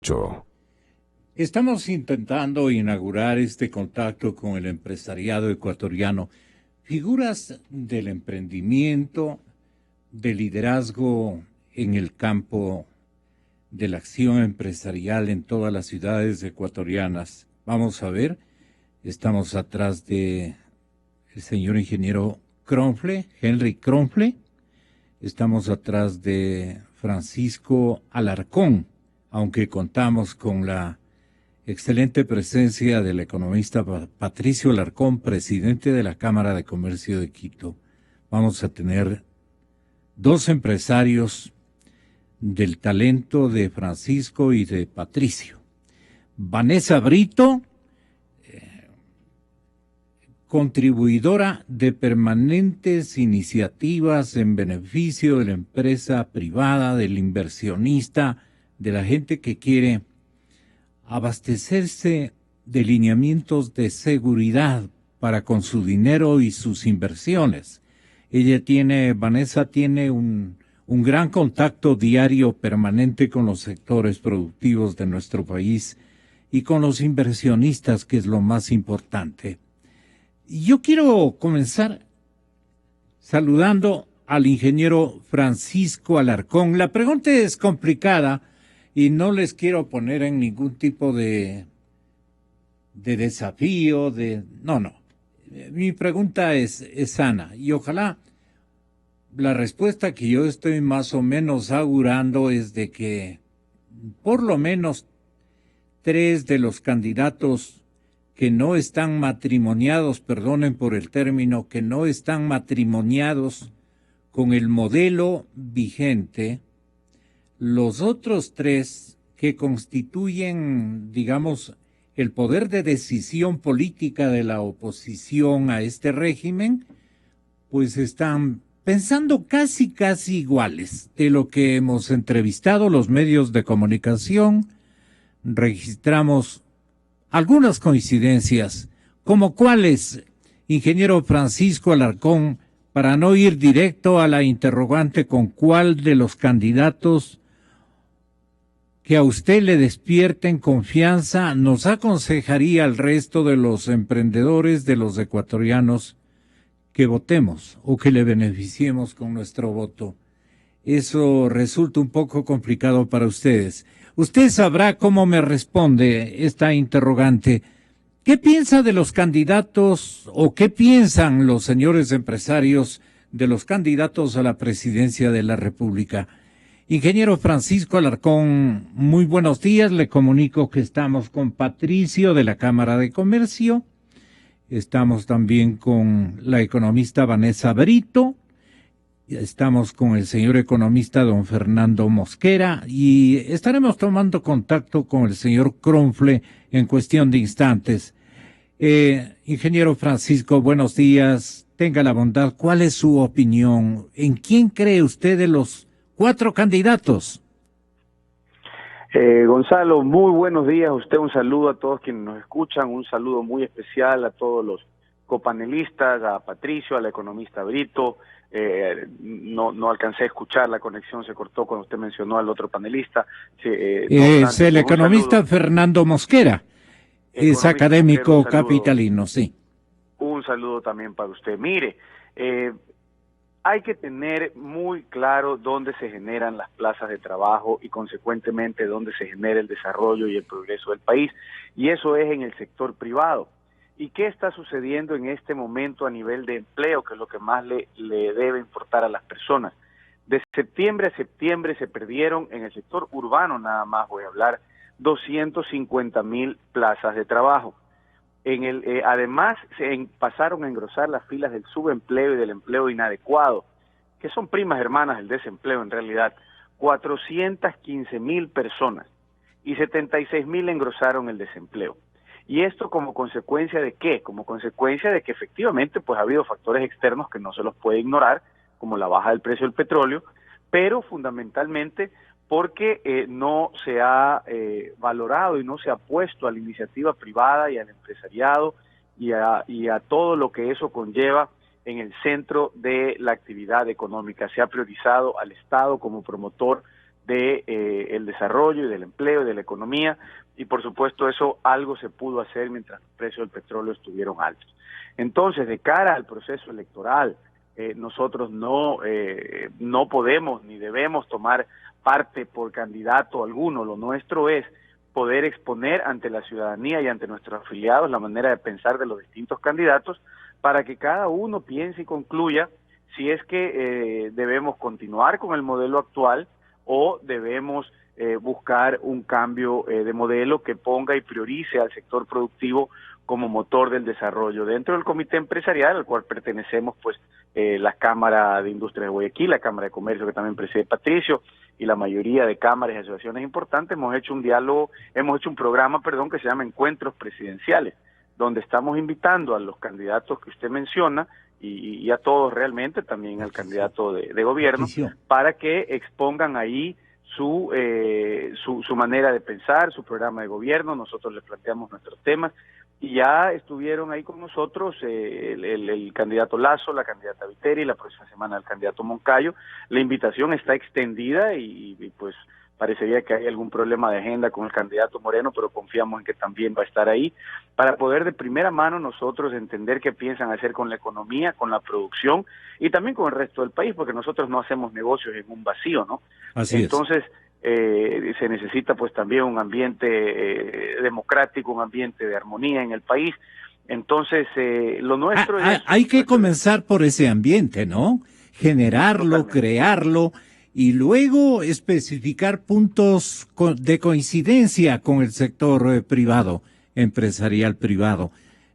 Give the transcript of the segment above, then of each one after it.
Yo. Estamos intentando inaugurar este contacto con el empresariado ecuatoriano. Figuras del emprendimiento, de liderazgo en el campo de la acción empresarial en todas las ciudades ecuatorianas. Vamos a ver, estamos atrás de el señor ingeniero Kronfle, Henry Kronfle. Estamos atrás de Francisco Alarcón, aunque contamos con la excelente presencia del economista Patricio Alarcón, presidente de la Cámara de Comercio de Quito. Vamos a tener dos empresarios del talento de Francisco y de Patricio. Vanessa Brito, contribuidora de permanentes iniciativas en beneficio de la empresa privada, del inversionista, de la gente que quiere abastecerse de lineamientos de seguridad para con su dinero y sus inversiones. Vanessa tiene un gran contacto diario permanente con los sectores productivos de nuestro país y con los inversionistas, que es lo más importante. Yo quiero comenzar saludando al ingeniero Francisco Alarcón. La pregunta es complicada y no les quiero poner en ningún tipo de desafío, no. Mi pregunta es sana y ojalá la respuesta que yo estoy más o menos augurando es de que por lo menos 3 de los candidatos que no están matrimoniados, perdonen por el término, que no están matrimoniados con el modelo vigente, los otros 3 que constituyen, digamos, el poder de decisión política de la oposición a este régimen, pues están pensando casi iguales de lo que hemos entrevistado los medios de comunicación. Registramos algunas coincidencias, como cuáles, ingeniero Francisco Alarcón, para no ir directo a la interrogante con cuál de los candidatos que a usted le despierten confianza nos aconsejaría al resto de los emprendedores, de los ecuatorianos, que votemos o que le beneficiemos con nuestro voto. Eso resulta un poco complicado para ustedes. Usted sabrá cómo me responde esta interrogante. ¿Qué piensa de los candidatos o qué piensan los señores empresarios de los candidatos a la presidencia de la República? Ingeniero Francisco Alarcón, muy buenos días. Le comunico que estamos con Patricio de la Cámara de Comercio. Estamos también con la economista Vanessa Brito. Estamos con el señor economista don Fernando Mosquera y estaremos tomando contacto con el señor Kronfle en cuestión de instantes. Ingeniero Francisco, buenos días. Tenga la bondad, ¿cuál es su opinión? ¿En quién cree usted de los 4 candidatos? Gonzalo, muy buenos días. Usted un saludo a todos quienes nos escuchan, un saludo muy especial a todos los copanelistas, a Patricio, a la economista Brito. No alcancé a escuchar, la conexión se cortó cuando usted mencionó al otro panelista. No Es obstante, el pues, un economista saludo. Fernando Mosquera, es Economista Mosquera, académico capitalino, sí. un saludo también para usted. Mire, hay que tener muy claro dónde se generan las plazas de trabajo y consecuentemente dónde se genera el desarrollo y el progreso del país, y eso es en el sector privado. ¿Y qué está sucediendo en este momento a nivel de empleo, que es lo que más le debe importar a las personas? De septiembre a septiembre se perdieron en el sector urbano, nada más voy a hablar, 250,000 plazas de trabajo. Además, pasaron a engrosar las filas del subempleo y del empleo inadecuado, que son primas hermanas del desempleo en realidad. 415,000 personas y 76,000 engrosaron el desempleo. ¿Y esto como consecuencia de qué? Como consecuencia de que efectivamente pues ha habido factores externos que no se los puede ignorar, como la baja del precio del petróleo, pero fundamentalmente porque no se ha valorado y no se ha puesto a la iniciativa privada y al empresariado y a todo lo que eso conlleva en el centro de la actividad económica. Se ha priorizado al Estado como promotor de el desarrollo y del empleo y de la economía, y por supuesto eso algo se pudo hacer mientras los precios del petróleo estuvieron altos. Entonces, de cara al proceso electoral, nosotros no podemos ni debemos tomar parte por candidato alguno. Lo nuestro es poder exponer ante la ciudadanía y ante nuestros afiliados la manera de pensar de los distintos candidatos para que cada uno piense y concluya si es que debemos continuar con el modelo actual o debemos buscar un cambio de modelo que ponga y priorice al sector productivo como motor del desarrollo. Dentro del comité empresarial, al cual pertenecemos, pues, la Cámara de Industria de Guayaquil, la Cámara de Comercio, que también preside Patricio, y la mayoría de cámaras y asociaciones importantes, hemos hecho un programa, que se llama Encuentros Presidenciales, donde estamos invitando a los candidatos que usted menciona, y a todos realmente, también al candidato de gobierno, para que expongan ahí su manera de pensar, su programa de gobierno. Nosotros les planteamos nuestros temas, y ya estuvieron ahí con nosotros el candidato Lazo, la candidata Viteri, la próxima semana el candidato Moncayo. La invitación está extendida y pues parecería que hay algún problema de agenda con el candidato Moreno, pero confiamos en que también va a estar ahí, para poder de primera mano nosotros entender qué piensan hacer con la economía, con la producción y también con el resto del país, porque nosotros no hacemos negocios en un vacío, ¿no? Entonces, se necesita pues también un ambiente democrático, un ambiente de armonía en el país. Entonces, lo nuestro es... Hay que comenzar por ese ambiente, ¿no? Generarlo, crearlo, y luego especificar puntos de coincidencia con el sector privado, empresarial privado.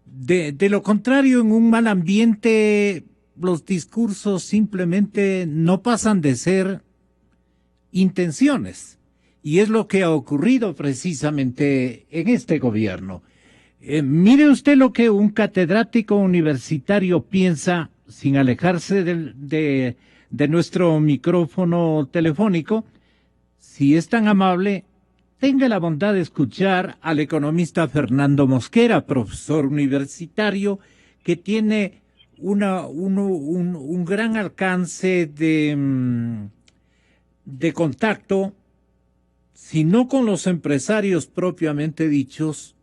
De lo contrario, en un mal ambiente, los discursos simplemente no pasan de ser intenciones. Y es lo que ha ocurrido precisamente en este gobierno. Mire usted lo que un catedrático universitario piensa, sin alejarse de nuestro micrófono telefónico. Si es tan amable, tenga la bondad de escuchar al economista Fernando Mosquera, profesor universitario, que tiene un gran alcance de contacto, si no con los empresarios propiamente dichos,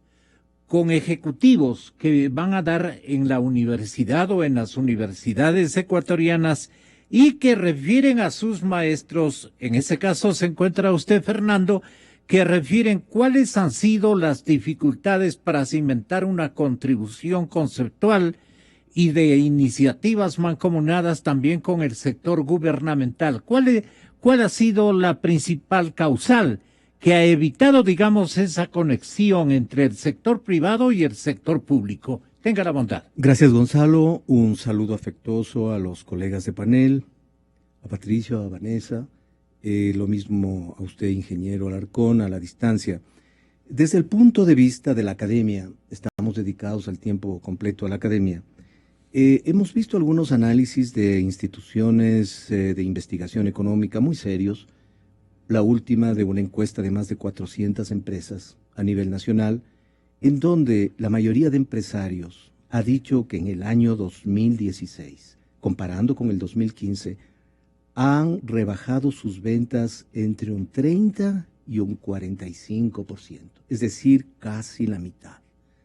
con ejecutivos que van a dar en la universidad o en las universidades ecuatorianas y que refieren a sus maestros. En ese caso se encuentra usted, Fernando, que refieren cuáles han sido las dificultades para cimentar una contribución conceptual y de iniciativas mancomunadas también con el sector gubernamental. ¿Cuál ha sido la principal causal que ha evitado, digamos, esa conexión entre el sector privado y el sector público? Tenga la bondad. Gracias, Gonzalo. Un saludo afectuoso a los colegas de panel, a Patricio, a Vanessa, lo mismo a usted, ingeniero Alarcón, a la distancia. Desde el punto de vista de la academia, estamos dedicados al tiempo completo a la academia. Hemos visto algunos análisis de instituciones de investigación económica muy serios, la última de una encuesta de más de 400 empresas a nivel nacional, en donde la mayoría de empresarios ha dicho que en el año 2016, comparando con el 2015, han rebajado sus ventas entre un 30 y un 45%, es decir, casi la mitad.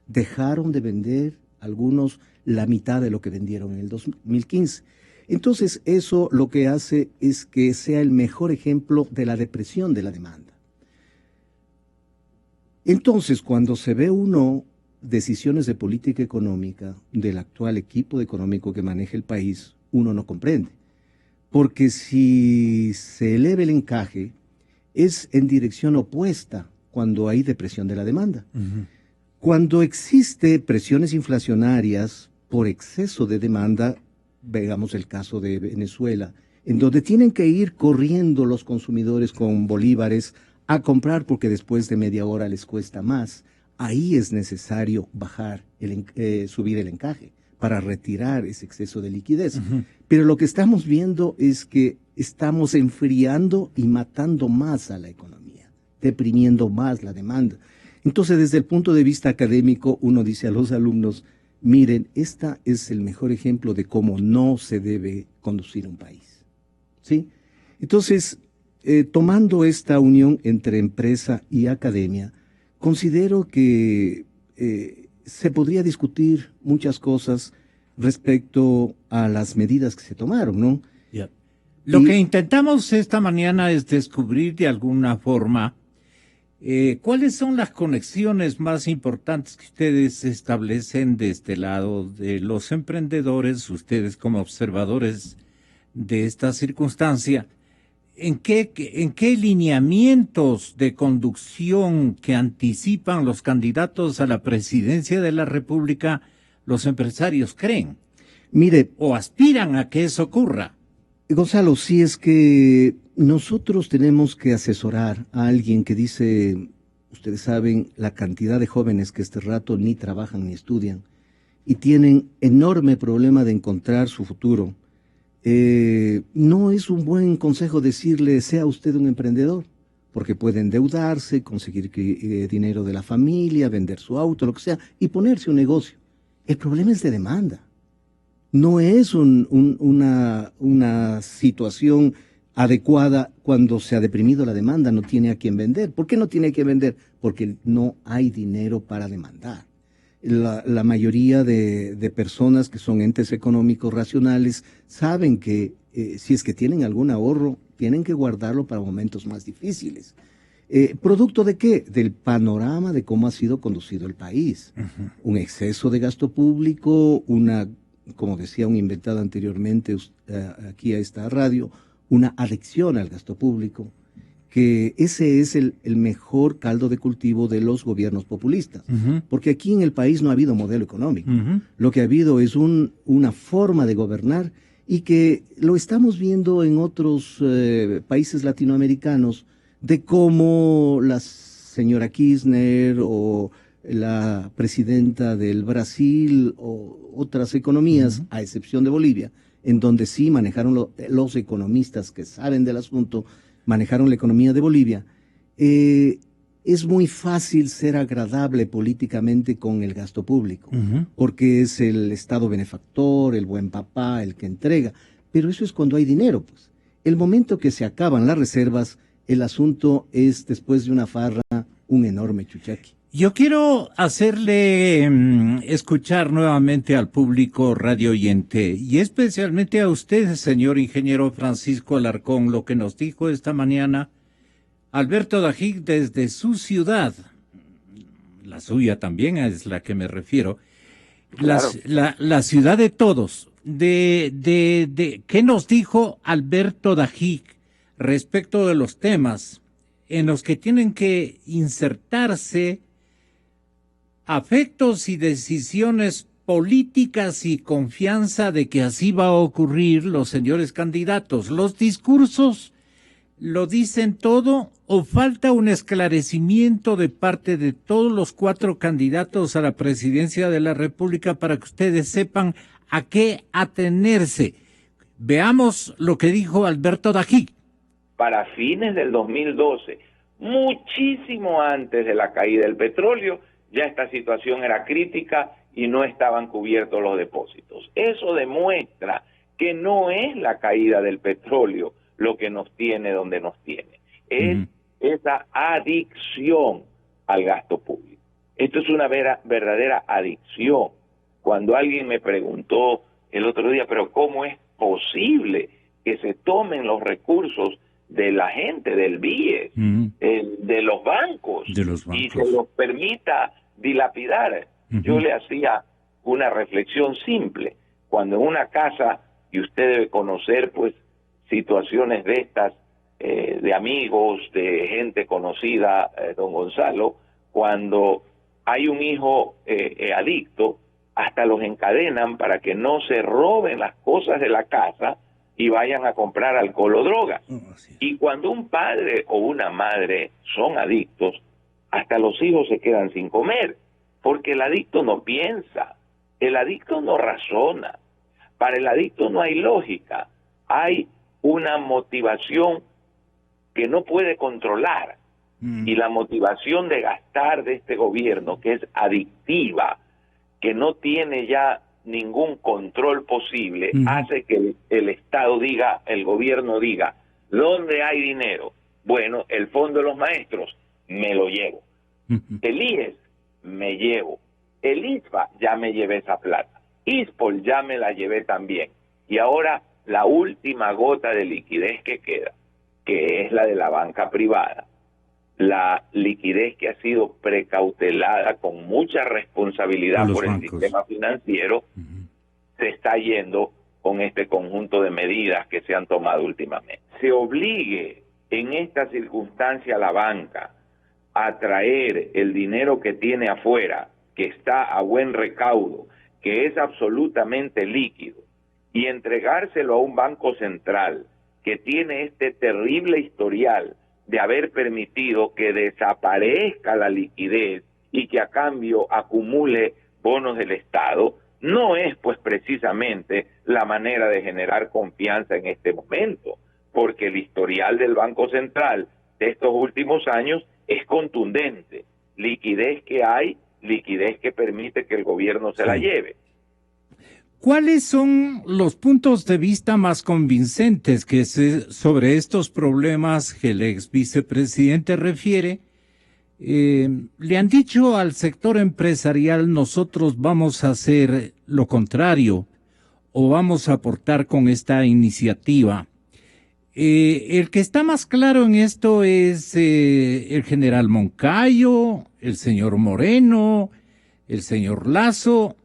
Dejaron de vender algunos la mitad de lo que vendieron en el 2015. Entonces, eso lo que hace es que sea el mejor ejemplo de la depresión de la demanda. Entonces, cuando se ve uno decisiones de política económica del actual equipo económico que maneja el país, uno no comprende. Porque si se eleva el encaje, es en dirección opuesta cuando hay depresión de la demanda. Cuando existe presiones inflacionarias por exceso de demanda, veamos el caso de Venezuela, en donde tienen que ir corriendo los consumidores con bolívares a comprar porque después de media hora les cuesta más. Ahí es necesario subir el encaje para retirar ese exceso de liquidez. Pero lo que estamos viendo es que estamos enfriando y matando más a la economía, deprimiendo más la demanda. Entonces, desde el punto de vista académico, uno dice a los alumnos, miren, este es el mejor ejemplo de cómo no se debe conducir un país. ¿Sí? Entonces, tomando esta unión entre empresa y academia, considero que se podría discutir muchas cosas respecto a las medidas que se tomaron, ¿no? Yeah. Lo que intentamos esta mañana es descubrir de alguna forma cuáles son las conexiones más importantes que ustedes establecen de este lado de los emprendedores, ustedes como observadores de esta circunstancia. ¿En qué lineamientos de conducción que anticipan los candidatos a la presidencia de la República los empresarios creen? Mire, o aspiran a que eso ocurra. Gonzalo, si es que nosotros tenemos que asesorar a alguien que dice, ustedes saben, la cantidad de jóvenes que este rato ni trabajan ni estudian y tienen enorme problema de encontrar su futuro. No es un buen consejo decirle, sea usted un emprendedor, porque puede endeudarse, conseguir dinero de la familia, vender su auto, lo que sea, y ponerse un negocio. El problema es de demanda. No es una situación adecuada cuando se ha deprimido la demanda, no tiene a quién vender. ¿Por qué no tiene a quién vender? Porque no hay dinero para demandar. La mayoría de personas que son entes económicos racionales saben que si es que tienen algún ahorro, tienen que guardarlo para momentos más difíciles. ¿Producto de qué? Del panorama de cómo ha sido conducido el país. Un exceso de gasto público, como decía un invitado anteriormente aquí a esta radio, una adicción al gasto público, que ese es el mejor caldo de cultivo de los gobiernos populistas. Porque aquí en el país no ha habido modelo económico. Lo que ha habido es una forma de gobernar y que lo estamos viendo en otros países latinoamericanos, de cómo la señora Kirchner o la presidenta del Brasil o otras economías, a excepción de Bolivia, en donde sí manejaron los economistas que saben del asunto, manejaron la economía de Bolivia. Es muy fácil ser agradable políticamente con el gasto público, porque es el Estado benefactor, el buen papá, el que entrega. Pero eso es cuando hay dinero, pues. El momento que se acaban las reservas, el asunto es, después de una farra, un enorme chuchaqui. Yo quiero hacerle escuchar nuevamente al público radio oyente y especialmente a usted, señor ingeniero Francisco Alarcón, lo que nos dijo esta mañana Alberto Dajic desde su ciudad, la suya también es la que me refiero, Claro. la ciudad de todos. ¿Qué nos dijo Alberto Dajic respecto de los temas en los que tienen que insertarse afectos y decisiones políticas y confianza de que así va a ocurrir los señores candidatos? ¿Los discursos lo dicen todo o falta un esclarecimiento de parte de todos los 4 candidatos a la presidencia de la República para que ustedes sepan a qué atenerse? Veamos lo que dijo Alberto Dajic. Para fines del 2012, muchísimo antes de la caída del petróleo, ya esta situación era crítica y no estaban cubiertos los depósitos. Eso demuestra que no es la caída del petróleo lo que nos tiene donde nos tiene. Es esa adicción al gasto público. Esto es una verdadera adicción. Cuando alguien me preguntó el otro día, pero ¿cómo es posible que se tomen los recursos de la gente, del BIES, de los bancos, y se los permita dilapidar? Yo le hacía una reflexión simple. Cuando en una casa, y usted debe conocer pues situaciones de estas, de amigos, de gente conocida, don Gonzalo, cuando hay un hijo adicto, hasta los encadenan para que no se roben las cosas de la casa y vayan a comprar alcohol o drogas. Y cuando un padre o una madre son adictos, hasta los hijos se quedan sin comer, porque el adicto no piensa, el adicto no razona, para el adicto no hay lógica, hay una motivación que no puede controlar, y la motivación de gastar de este gobierno, que es adictiva, que no tiene ya ningún control posible, hace que el Estado diga, el gobierno diga, ¿Dónde hay dinero? Bueno, el Fondo de los Maestros, me lo llevo. El IES, me llevo. El ISPA, ya me llevé esa plata. ISPOL, ya me la llevé también. Y ahora, la última gota de liquidez que queda, que es la de la banca privada. La liquidez que ha sido precautelada con mucha responsabilidad por el sistema financiero, se está yendo con este conjunto de medidas que se han tomado últimamente. Se obligue en esta circunstancia a la banca a traer el dinero que tiene afuera, que está a buen recaudo, que es absolutamente líquido, y entregárselo a un banco central que tiene este terrible historial de haber permitido que desaparezca la liquidez y que a cambio acumule bonos del Estado, no es pues precisamente la manera de generar confianza en este momento, porque el historial del Banco Central de estos últimos años es contundente. Liquidez que hay, liquidez que permite que el gobierno se la lleve. ¿Cuáles son los puntos de vista más convincentes sobre estos problemas que el ex vicepresidente refiere? Le han dicho al sector empresarial, nosotros vamos a hacer lo contrario o vamos a aportar con esta iniciativa. El que está más claro en esto es el general Moncayo, el señor Moreno, el señor Lasso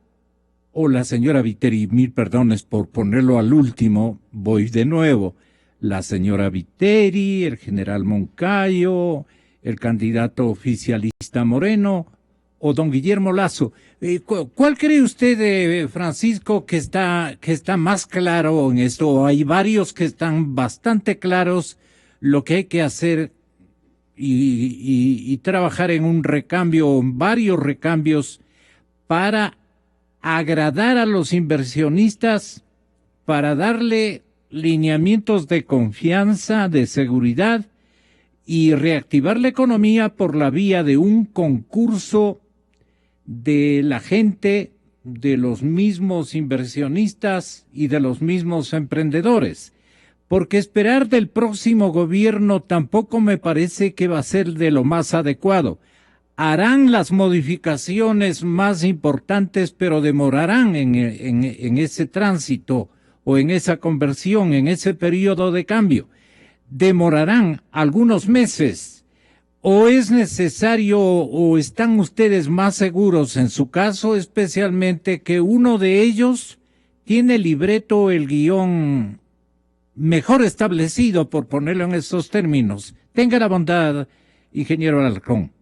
o la señora Viteri. Mil perdones por ponerlo al último, voy de nuevo. La señora Viteri, el general Moncayo, el candidato oficialista Moreno o don Guillermo Lasso. ¿Cuál cree usted, Francisco, que está más claro en esto? Hay varios que están bastante claros lo que hay que hacer y trabajar en un recambio, en varios recambios para agradar a los inversionistas, para darle lineamientos de confianza, de seguridad y reactivar la economía por la vía de un concurso de la gente, de los mismos inversionistas y de los mismos emprendedores. Porque esperar del próximo gobierno tampoco me parece que va a ser de lo más adecuado. Harán las modificaciones más importantes, pero demorarán en ese tránsito o en esa conversión, en ese periodo de cambio. Demorarán algunos meses. ¿O es necesario o están ustedes más seguros, en su caso especialmente, que uno de ellos tiene el libreto, el guión mejor establecido, por ponerlo en esos términos? Tenga la bondad, ingeniero Alarcón.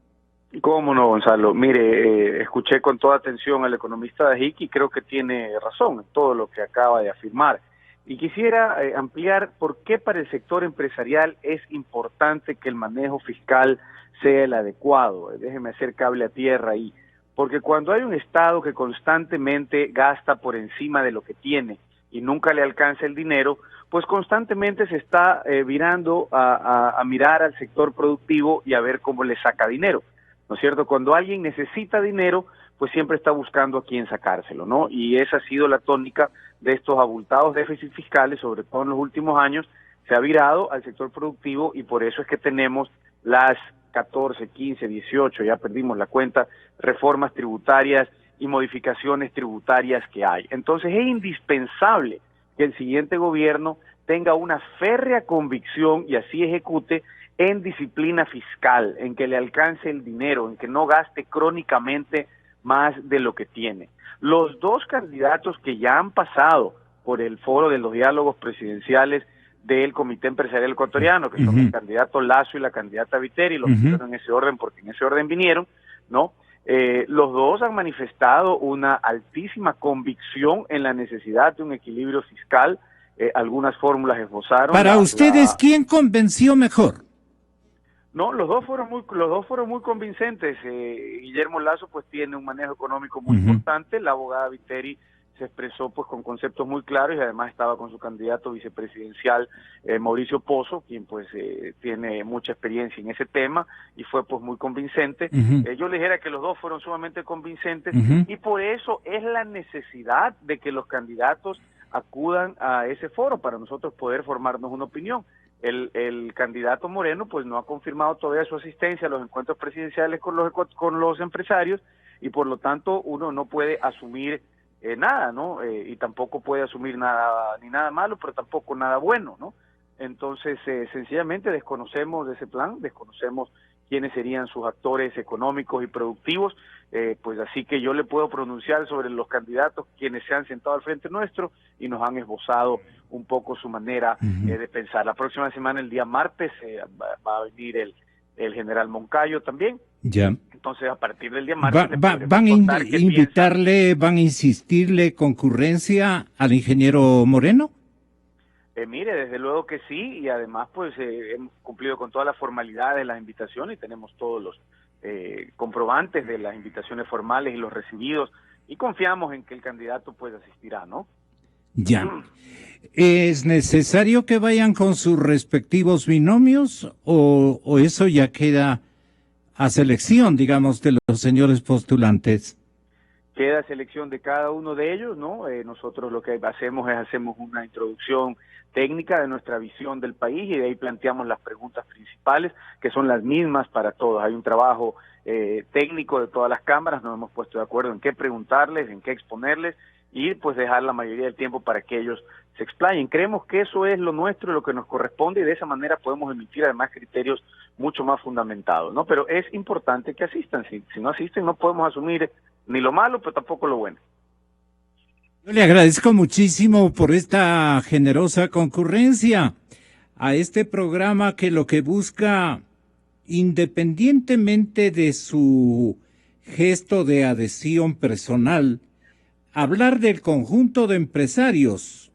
¿Cómo no, Gonzalo? Mire, escuché con toda atención al economista de HIC y creo que tiene razón en todo lo que acaba de afirmar. Y quisiera ampliar por qué para el sector empresarial es importante que el manejo fiscal sea el adecuado. Déjeme hacer cable a tierra ahí. Porque cuando hay un Estado que constantemente gasta por encima de lo que tiene y nunca le alcanza el dinero, pues constantemente se está virando a mirar al sector productivo y a ver cómo le saca dinero, ¿no es cierto? Cuando alguien necesita dinero, pues siempre está buscando a quién sacárselo, ¿no? Y esa ha sido la tónica de estos abultados déficits fiscales, sobre todo en los últimos años, se ha virado al sector productivo y por eso es que tenemos las 14, 15, 18, ya perdimos la cuenta, reformas tributarias y modificaciones tributarias que hay. Entonces es indispensable que el siguiente gobierno tenga una férrea convicción y así ejecute en disciplina fiscal, en que le alcance el dinero, en que no gaste crónicamente más de lo que tiene. Los dos candidatos que ya han pasado por el foro de los diálogos presidenciales del Comité Empresarial Ecuatoriano, que son el candidato Lasso y la candidata Viteri, los pusieron en ese orden porque en ese orden vinieron, ¿no? Los dos han manifestado una altísima convicción en la necesidad de un equilibrio fiscal. Algunas fórmulas esbozaron. Para ustedes, ¿quién convenció mejor? No, los dos fueron muy convincentes. Guillermo Lasso pues tiene un manejo económico muy importante. La abogada Viteri se expresó pues con conceptos muy claros y además estaba con su candidato vicepresidencial Mauricio Pozo, quien pues tiene mucha experiencia en ese tema y fue pues muy convincente. Yo le dijera que los dos fueron sumamente convincentes y por eso es la necesidad de que los candidatos acudan a ese foro para nosotros poder formarnos una opinión. El candidato Moreno pues no ha confirmado todavía su asistencia a los encuentros presidenciales con los empresarios, y por lo tanto uno no puede asumir nada, ¿no? Y tampoco puede asumir nada, ni nada malo, pero tampoco nada bueno, ¿no? Entonces, sencillamente desconocemos de ese plan, desconocemos quiénes serían sus actores económicos y productivos, pues así que yo le puedo pronunciar sobre los candidatos quienes se han sentado al frente nuestro y nos han esbozado un poco su manera de pensar. La próxima semana, el día martes, va a venir el general Moncayo también. Ya. Entonces, a partir del día martes... ¿Van a invitarle, van a insistirle concurrencia al ingeniero Moreno? Mire, desde luego que sí, y además pues hemos cumplido con todas las formalidades de las invitaciones y tenemos todos los comprobantes de las invitaciones formales y los recibidos, y confiamos en que el candidato pues asistirá, ¿no? Ya. ¿Es necesario que vayan con sus respectivos binomios o eso ya queda a selección, digamos, de los señores postulantes? Queda selección de cada uno de ellos, ¿no? Nosotros lo que hacemos una introducción técnica de nuestra visión del país y de ahí planteamos las preguntas principales, que son las mismas para todos. Hay un trabajo técnico de todas las cámaras, nos hemos puesto de acuerdo en qué preguntarles, en qué exponerles y pues dejar la mayoría del tiempo para que ellos se explayen. Creemos que eso es lo nuestro, lo que nos corresponde, y de esa manera podemos emitir además criterios mucho más fundamentados, ¿no? Pero es importante que asistan. Si no asisten no podemos asumir ni lo malo, pero tampoco lo bueno. Yo le agradezco muchísimo por esta generosa concurrencia a este programa que lo que busca, independientemente de su gesto de adhesión personal, hablar del conjunto de empresarios.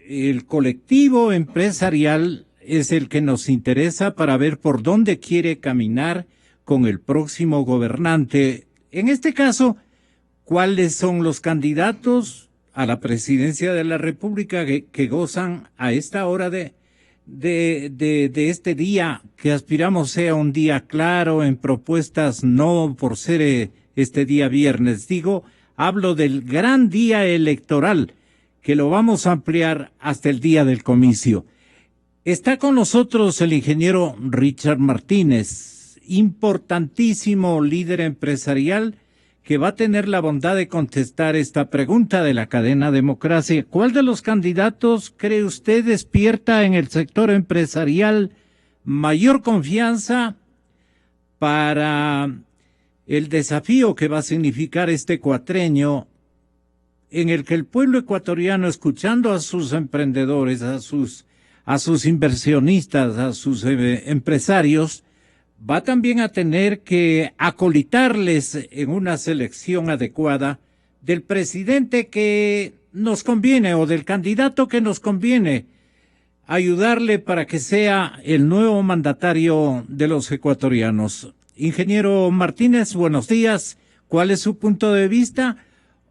El colectivo empresarial es el que nos interesa para ver por dónde quiere caminar con el próximo gobernante. En este caso, ¿cuáles son los candidatos a la presidencia de la República que gozan a esta hora de este día, que aspiramos sea un día claro en propuestas, no por ser este día viernes? Hablo del gran día electoral, que lo vamos a ampliar hasta el día del comicio. Está con nosotros el ingeniero Richard Martínez, importantísimo líder empresarial, que va a tener la bondad de contestar esta pregunta de la cadena Democracia. ¿Cuál de los candidatos cree usted despierta en el sector empresarial mayor confianza para el desafío que va a significar este cuatrenio, en el que el pueblo ecuatoriano, escuchando a sus emprendedores, a sus inversionistas, a sus empresarios, va también a tener que acolitarles en una selección adecuada del presidente que nos conviene o del candidato que nos conviene, ayudarle para que sea el nuevo mandatario de los ecuatorianos? Ingeniero Martínez, buenos días. ¿Cuál es su punto de vista?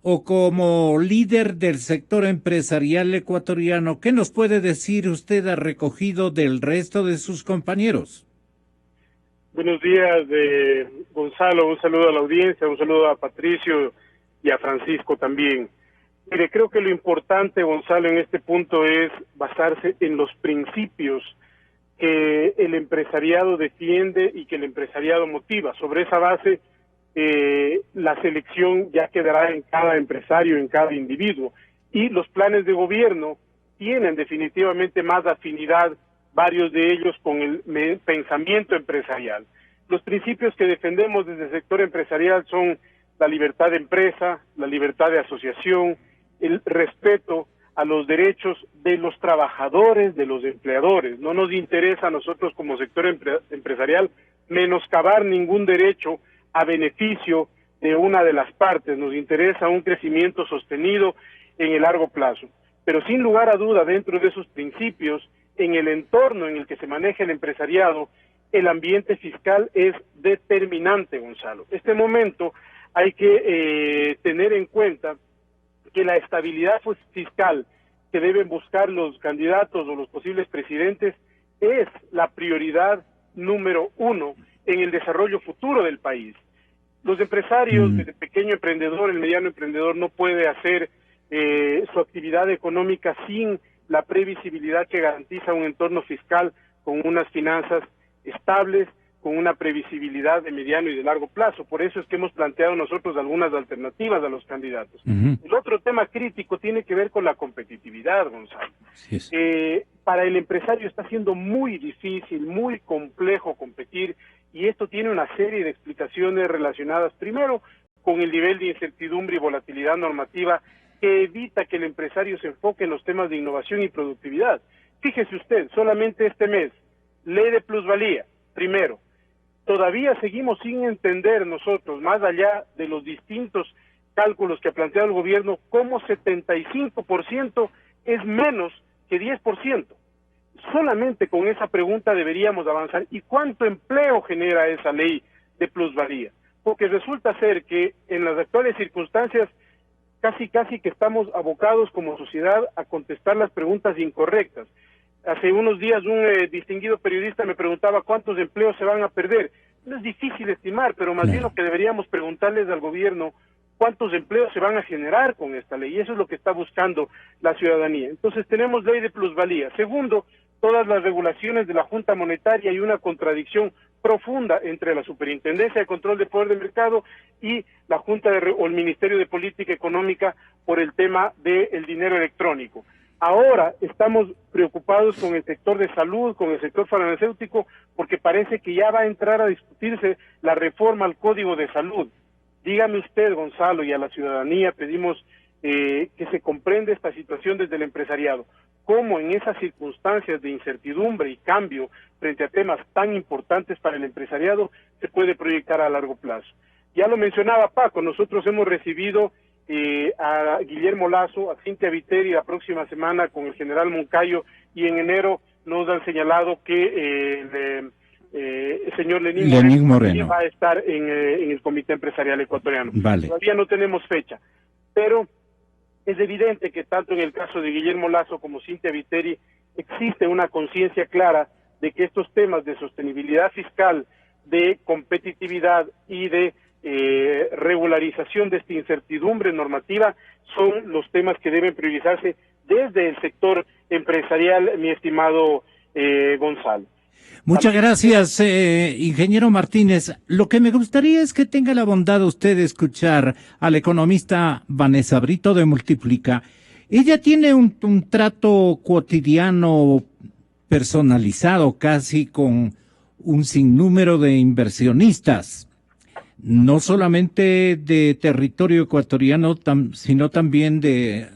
O como líder del sector empresarial ecuatoriano, ¿qué nos puede decir usted ha recogido del resto de sus compañeros? Buenos días, Gonzalo, un saludo a la audiencia, un saludo a Patricio y a Francisco también. Mire, creo que lo importante, Gonzalo, en este punto es basarse en los principios que el empresariado defiende y que el empresariado motiva. Sobre esa base, la selección ya quedará en cada empresario, en cada individuo, y los planes de gobierno tienen definitivamente más afinidad, varios de ellos, con el pensamiento empresarial. Los principios que defendemos desde el sector empresarial son la libertad de empresa, la libertad de asociación, el respeto a los derechos de los trabajadores, de los empleadores. No nos interesa a nosotros como sector empresarial menoscabar ningún derecho a beneficio de una de las partes. Nos interesa un crecimiento sostenido en el largo plazo. Pero sin lugar a duda, dentro de esos principios, en el entorno en el que se maneja el empresariado, el ambiente fiscal es determinante, Gonzalo. Este momento hay que tener en cuenta que la estabilidad fiscal que deben buscar los candidatos o los posibles presidentes es la prioridad número uno en el desarrollo futuro del país. Los empresarios, el pequeño emprendedor, el mediano emprendedor, no puede hacer su actividad económica sin la previsibilidad que garantiza un entorno fiscal con unas finanzas estables, con una previsibilidad de mediano y de largo plazo. Por eso es que hemos planteado nosotros algunas alternativas a los candidatos. El otro tema crítico tiene que ver con la competitividad, Gonzalo. Sí es. Para el empresario está siendo muy difícil, muy complejo competir, y esto tiene una serie de explicaciones relacionadas primero con el nivel de incertidumbre y volatilidad normativa que evita que el empresario se enfoque en los temas de innovación y productividad. Fíjese usted, solamente este mes, ley de plusvalía, primero. Todavía seguimos sin entender nosotros, más allá de los distintos cálculos que ha planteado el gobierno, cómo 75% es menos que 10%. Solamente con esa pregunta deberíamos avanzar. ¿Y cuánto empleo genera esa ley de plusvalía? Porque resulta ser que en las actuales circunstancias casi que estamos abocados como sociedad a contestar las preguntas incorrectas. Hace unos días un distinguido periodista me preguntaba cuántos empleos se van a perder. No es difícil estimar, pero más bien lo que deberíamos preguntarles al gobierno, cuántos empleos se van a generar con esta ley, y eso es lo que está buscando la ciudadanía. Entonces tenemos ley de plusvalía. Segundo, todas las regulaciones de la Junta Monetaria, y una contradicción profunda entre la Superintendencia de Control de Poder de Mercado y la Junta o el Ministerio de Política Económica por el tema del dinero electrónico. Ahora estamos preocupados con el sector de salud, con el sector farmacéutico, porque parece que ya va a entrar a discutirse la reforma al Código de Salud. Dígame usted, Gonzalo, y a la ciudadanía pedimos que se comprenda esta situación desde el empresariado. ¿Cómo en esas circunstancias de incertidumbre y cambio frente a temas tan importantes para el empresariado se puede proyectar a largo plazo? Ya lo mencionaba Paco, nosotros hemos recibido a Guillermo Lasso, a Cintia Viteri la próxima semana con el general Moncayo, y en enero nos han señalado que el señor Lenín Moreno va a estar en el Comité Empresarial Ecuatoriano. Vale. Todavía no tenemos fecha, pero es evidente que tanto en el caso de Guillermo Lasso como Cintia Viteri existe una conciencia clara de que estos temas de sostenibilidad fiscal, de competitividad y de regularización de esta incertidumbre normativa son los temas que deben priorizarse desde el sector empresarial, mi estimado Gonzalo. Muchas gracias, ingeniero Martínez. Lo que me gustaría es que tenga la bondad usted de escuchar a la economista Vanessa Brito de Multiplica. Ella tiene un trato cotidiano personalizado casi con un sinnúmero de inversionistas, no solamente de territorio ecuatoriano, sino también de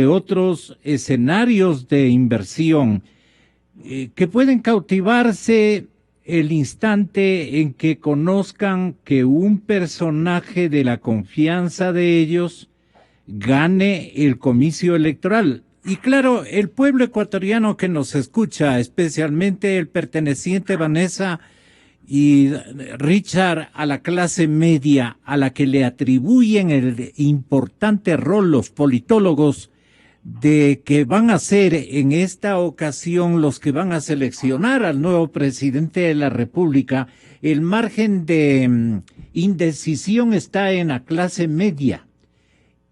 otros escenarios de inversión que pueden cautivarse el instante en que conozcan que un personaje de la confianza de ellos gane el comicio electoral. Y claro, el pueblo ecuatoriano que nos escucha, especialmente el perteneciente Vanessa y Richard a la clase media, a la que le atribuyen el importante rol los politólogos de que van a ser en esta ocasión los que van a seleccionar al nuevo presidente de la República, el margen de indecisión está en la clase media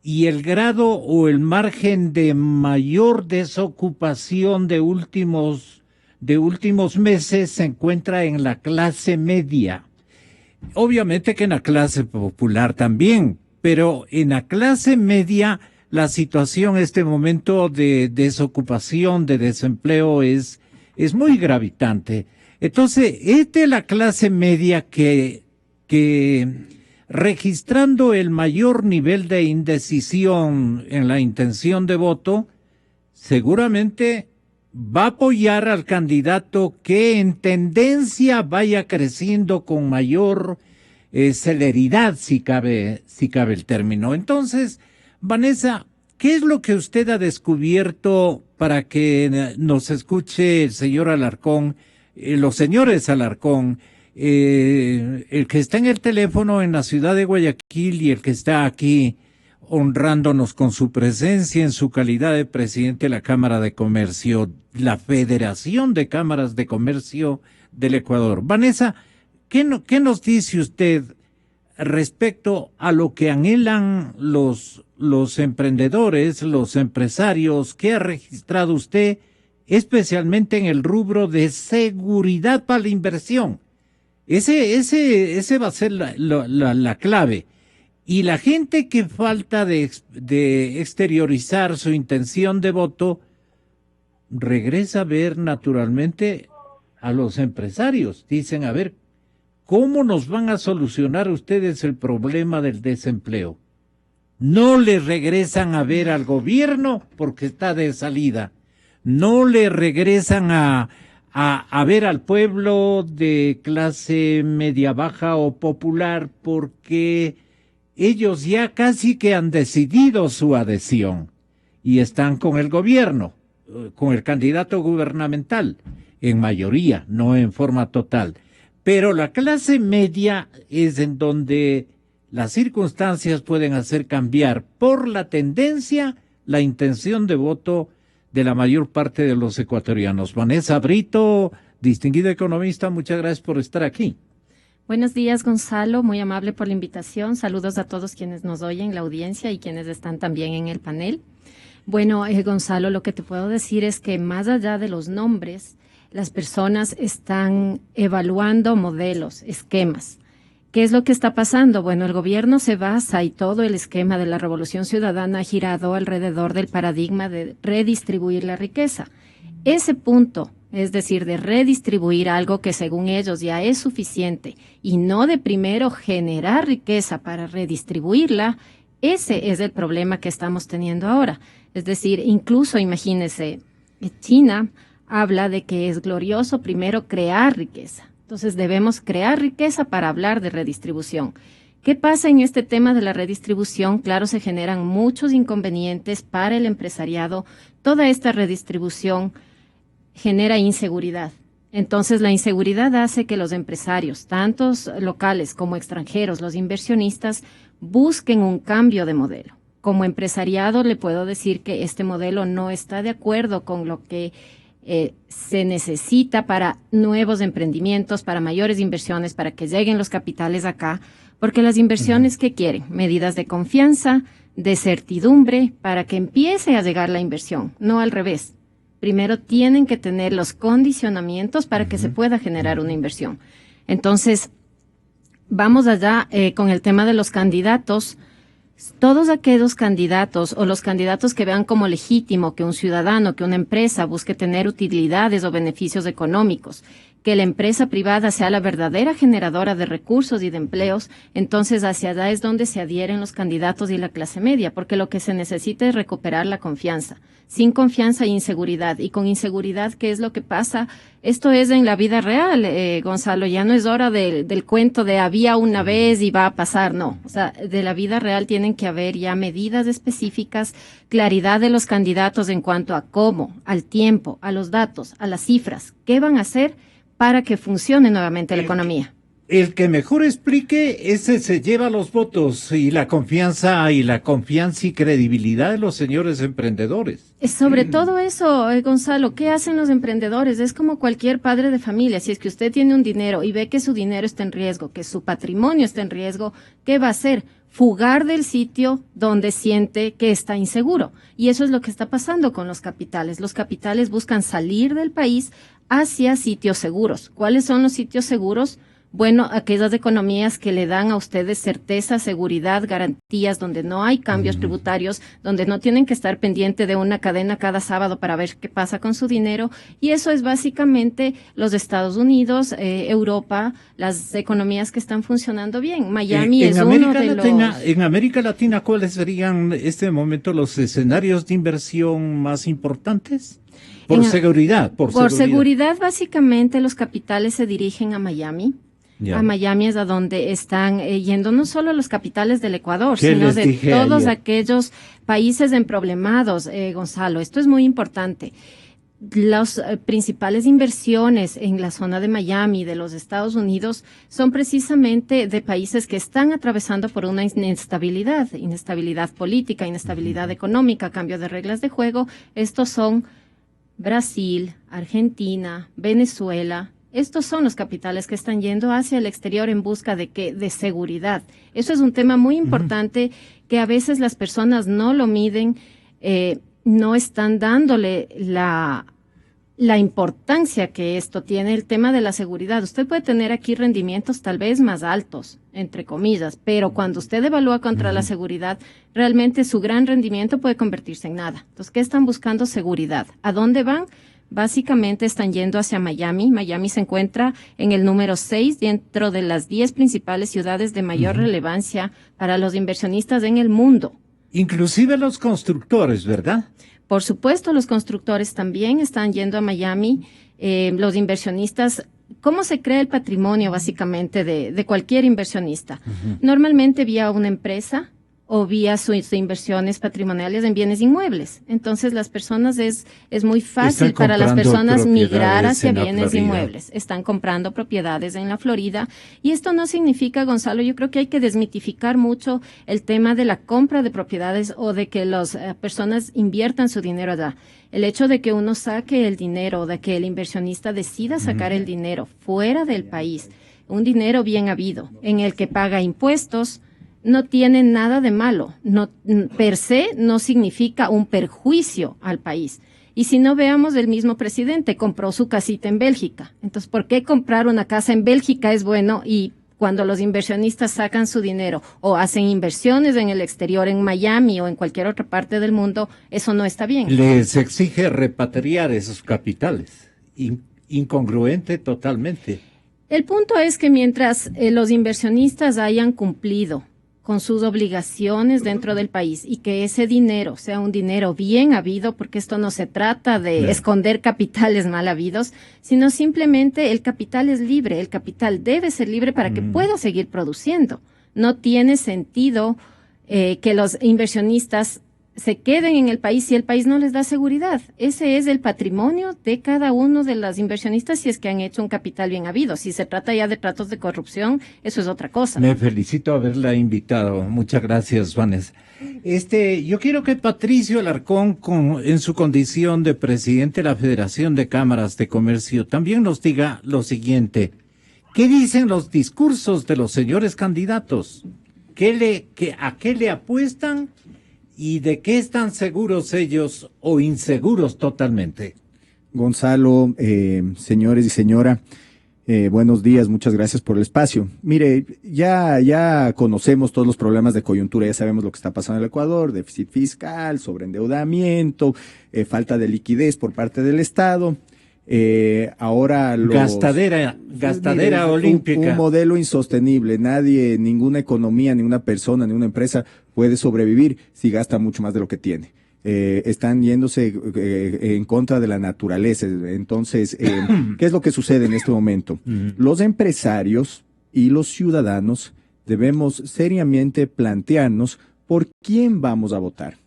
y el grado o el margen de mayor desocupación de últimos meses se encuentra en la clase media. Obviamente que en la clase popular también, pero en la clase media la situación en este momento de desocupación, de desempleo es muy gravitante. Entonces, es de la clase media que registrando el mayor nivel de indecisión en la intención de voto, seguramente va a apoyar al candidato que en tendencia vaya creciendo con mayor celeridad, si cabe el término. Entonces, Vanessa, ¿qué es lo que usted ha descubierto para que nos escuche el señor Alarcón, los señores Alarcón, el que está en el teléfono en la ciudad de Guayaquil y el que está aquí honrándonos con su presencia en su calidad de presidente de la Cámara de Comercio, la Federación de Cámaras de Comercio del Ecuador? Vanessa, ¿qué nos dice usted respecto a lo que anhelan los emprendedores, los empresarios? ¿Qué ha registrado usted especialmente en el rubro de seguridad para la inversión. Ese va a ser la clave. Y la gente que falta de exteriorizar su intención de voto, regresa a ver naturalmente a los empresarios. Dicen, a ver, ¿cómo nos van a solucionar ustedes el problema del desempleo? No le regresan a ver al gobierno porque está de salida. No le regresan a ver al pueblo de clase media baja o popular porque ellos ya casi que han decidido su adhesión y están con el gobierno, con el candidato gubernamental, en mayoría, no en forma total. Pero la clase media es en donde las circunstancias pueden hacer cambiar por la tendencia la intención de voto de la mayor parte de los ecuatorianos. Vanessa Brito, distinguida economista, muchas gracias por estar aquí. Buenos días, Gonzalo, muy amable por la invitación. Saludos a todos quienes nos oyen, la audiencia y quienes están también en el panel. Bueno, Gonzalo, lo que te puedo decir es que más allá de los nombres, las personas están evaluando modelos, esquemas. ¿Qué es lo que está pasando? Bueno, el gobierno se basa y todo el esquema de la Revolución Ciudadana ha girado alrededor del paradigma de redistribuir la riqueza. Ese punto, es decir, de redistribuir algo que según ellos ya es suficiente y no de primero generar riqueza para redistribuirla, ese es el problema que estamos teniendo ahora. Es decir, incluso imagínense, China habla de que es glorioso primero crear riqueza. Entonces debemos crear riqueza para hablar de redistribución. ¿Qué pasa en este tema de la redistribución? Claro, se generan muchos inconvenientes para el empresariado. Toda esta redistribución genera inseguridad. Entonces la inseguridad hace que los empresarios, tantos locales como extranjeros, los inversionistas, busquen un cambio de modelo. Como empresariado le puedo decir que este modelo no está de acuerdo con lo que se necesita para nuevos emprendimientos, para mayores inversiones, para que lleguen los capitales acá, porque las inversiones ¿qué quieren? Medidas de confianza, de certidumbre, para que empiece a llegar la inversión, no al revés. Primero tienen que tener los condicionamientos para que se pueda generar una inversión. Entonces, vamos allá con el tema de los candidatos. Todos aquellos candidatos o los candidatos que vean como legítimo que un ciudadano, que una empresa busque tener utilidades o beneficios económicos, que la empresa privada sea la verdadera generadora de recursos y de empleos, entonces hacia allá es donde se adhieren los candidatos y la clase media, porque lo que se necesita es recuperar la confianza. Sin confianza hay inseguridad, y con inseguridad, ¿qué es lo que pasa? Esto es en la vida real, Gonzalo, ya no es hora del cuento de había una vez y va a pasar, no. O sea, de la vida real tienen que haber ya medidas específicas, claridad de los candidatos en cuanto a cómo, al tiempo, a los datos, a las cifras, qué van a hacer para que funcione nuevamente la economía. El que mejor explique, ese se lleva los votos y la confianza y credibilidad de los señores emprendedores. Sobre todo eso, Gonzalo, ¿qué hacen los emprendedores? Es como cualquier padre de familia. Si es que usted tiene un dinero y ve que su dinero está en riesgo, que su patrimonio está en riesgo, ¿qué va a hacer? Fugar del sitio donde siente que está inseguro. Y eso es lo que está pasando con los capitales. Los capitales buscan salir del país hacia sitios seguros. ¿Cuáles son los sitios seguros? Bueno, aquellas economías que le dan a ustedes certeza, seguridad, garantías, donde no hay cambios tributarios, donde no tienen que estar pendiente de una cadena cada sábado para ver qué pasa con su dinero. Y eso es básicamente los Estados Unidos, Europa, las economías que están funcionando bien. Miami es uno de los... En América Latina, ¿cuáles serían en este momento los escenarios de inversión más importantes? Por seguridad. Básicamente los capitales se dirigen a Miami. A Miami es a donde están yendo no solo los capitales del Ecuador, sino de todos aquellos países emproblemados, Gonzalo. Esto es muy importante. Las principales inversiones en la zona de Miami, de los Estados Unidos, son precisamente de países que están atravesando por una inestabilidad política, inestabilidad económica, cambio de reglas de juego. Estos son Brasil, Argentina, Venezuela. Estos son los capitales que están yendo hacia el exterior en busca de ¿qué? De seguridad. Eso es un tema muy importante que a veces las personas no lo miden, no están dándole la importancia que esto tiene, el tema de la seguridad. Usted puede tener aquí rendimientos tal vez más altos, entre comillas, pero cuando usted evalúa contra la seguridad, realmente su gran rendimiento puede convertirse en nada. Entonces, ¿qué están buscando? Seguridad. ¿A dónde van? Básicamente están yendo hacia Miami. Miami se encuentra en el número 6 dentro de las 10 principales ciudades de mayor relevancia para los inversionistas en el mundo. Inclusive los constructores, ¿verdad? Por supuesto, los constructores también están yendo a Miami, los inversionistas. ¿Cómo se crea el patrimonio básicamente de cualquier inversionista? Normalmente vía una empresa o vía sus inversiones patrimoniales en bienes inmuebles. Entonces, las personas es muy fácil para las personas migrar hacia bienes inmuebles. Están comprando propiedades en la Florida. Y esto no significa, Gonzalo, yo creo que hay que desmitificar mucho el tema de la compra de propiedades o de que las personas inviertan su dinero allá. El hecho de que uno saque el dinero, de que el inversionista decida sacar el dinero fuera del país, un dinero bien habido, en el que paga impuestos, no tiene nada de malo. No, per se no significa un perjuicio al país. Y si no, veamos, el mismo presidente compró su casita en Bélgica. Entonces, ¿por qué comprar una casa en Bélgica es bueno y cuando los inversionistas sacan su dinero o hacen inversiones en el exterior, en Miami o en cualquier otra parte del mundo, eso no está bien? Les exige repatriar esos capitales. Incongruente totalmente. El punto es que mientras los inversionistas hayan cumplido con sus obligaciones dentro del país y que ese dinero sea un dinero bien habido, porque esto no se trata de esconder capitales mal habidos, sino simplemente el capital es libre, el capital debe ser libre para que pueda seguir produciendo. No tiene sentido que los inversionistas se queden en el país si el país no les da seguridad. Ese es el patrimonio de cada uno de los inversionistas si es que han hecho un capital bien habido. Si se trata ya de tratos de corrupción, eso es otra cosa. Me felicito haberla invitado. Muchas gracias, Vanessa. Yo quiero que Patricio Alarcón, en su condición de presidente de la Federación de Cámaras de Comercio, también nos diga lo siguiente. ¿Qué dicen los discursos de los señores candidatos? ¿A qué le apuestan? ¿Y de qué están seguros ellos o inseguros totalmente? Gonzalo, señores y señora, buenos días, muchas gracias por el espacio. Mire, ya conocemos todos los problemas de coyuntura, ya sabemos lo que está pasando en el Ecuador, déficit fiscal, sobreendeudamiento, falta de liquidez por parte del Estado. Ahora gastadera olímpica. Un modelo insostenible. Nadie, ninguna economía, ninguna persona, ninguna empresa puede sobrevivir si gasta mucho más de lo que tiene. Están yéndose en contra de la naturaleza. Entonces, ¿qué es lo que sucede en este momento? Los empresarios y los ciudadanos debemos seriamente plantearnos por quién vamos a votar.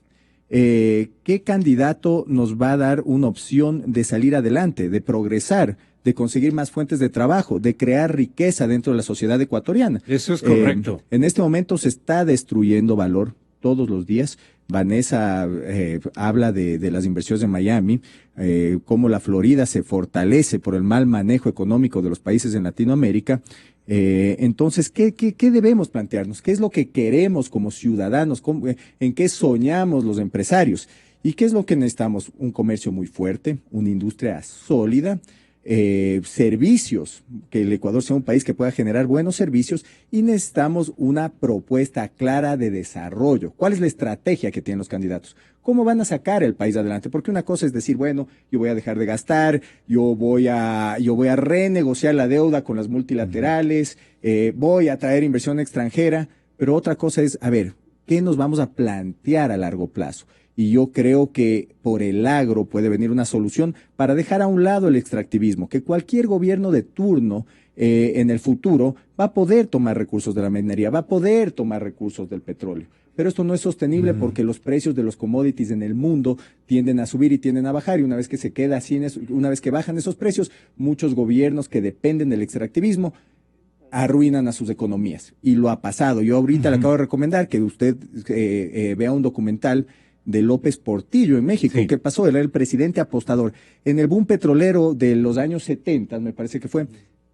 ¿Qué candidato nos va a dar una opción de salir adelante, de progresar, de conseguir más fuentes de trabajo, de crear riqueza dentro de la sociedad ecuatoriana? Eso es correcto. En este momento se está destruyendo valor todos los días. Vanessa habla de las inversiones en Miami, cómo la Florida se fortalece por el mal manejo económico de los países en Latinoamérica. Entonces, ¿qué debemos plantearnos? ¿Qué es lo que queremos como ciudadanos? ¿En qué soñamos los empresarios? ¿Y qué es lo que necesitamos? Un comercio muy fuerte, una industria sólida, servicios, que el Ecuador sea un país que pueda generar buenos servicios, y necesitamos una propuesta clara de desarrollo. ¿Cuál es la estrategia que tienen los candidatos? ¿Cómo van a sacar el país adelante? Porque una cosa es decir, bueno, yo voy a dejar de gastar, yo voy a renegociar la deuda con las multilaterales, voy a traer inversión extranjera, pero otra cosa es, a ver, ¿qué nos vamos a plantear a largo plazo? Y yo creo que por el agro puede venir una solución para dejar a un lado el extractivismo, que cualquier gobierno de turno en el futuro va a poder tomar recursos de la minería, va a poder tomar recursos del petróleo. Pero esto no es sostenible porque los precios de los commodities en el mundo tienden a subir y tienden a bajar, y una vez que se queda así, una vez que bajan esos precios, muchos gobiernos que dependen del extractivismo arruinan a sus economías. Y lo ha pasado. Yo ahorita le acabo de recomendar que usted vea un documental de López Portillo en México. Sí. ¿Qué pasó? Él era el presidente apostador. En el boom petrolero de los años 70, me parece que fue,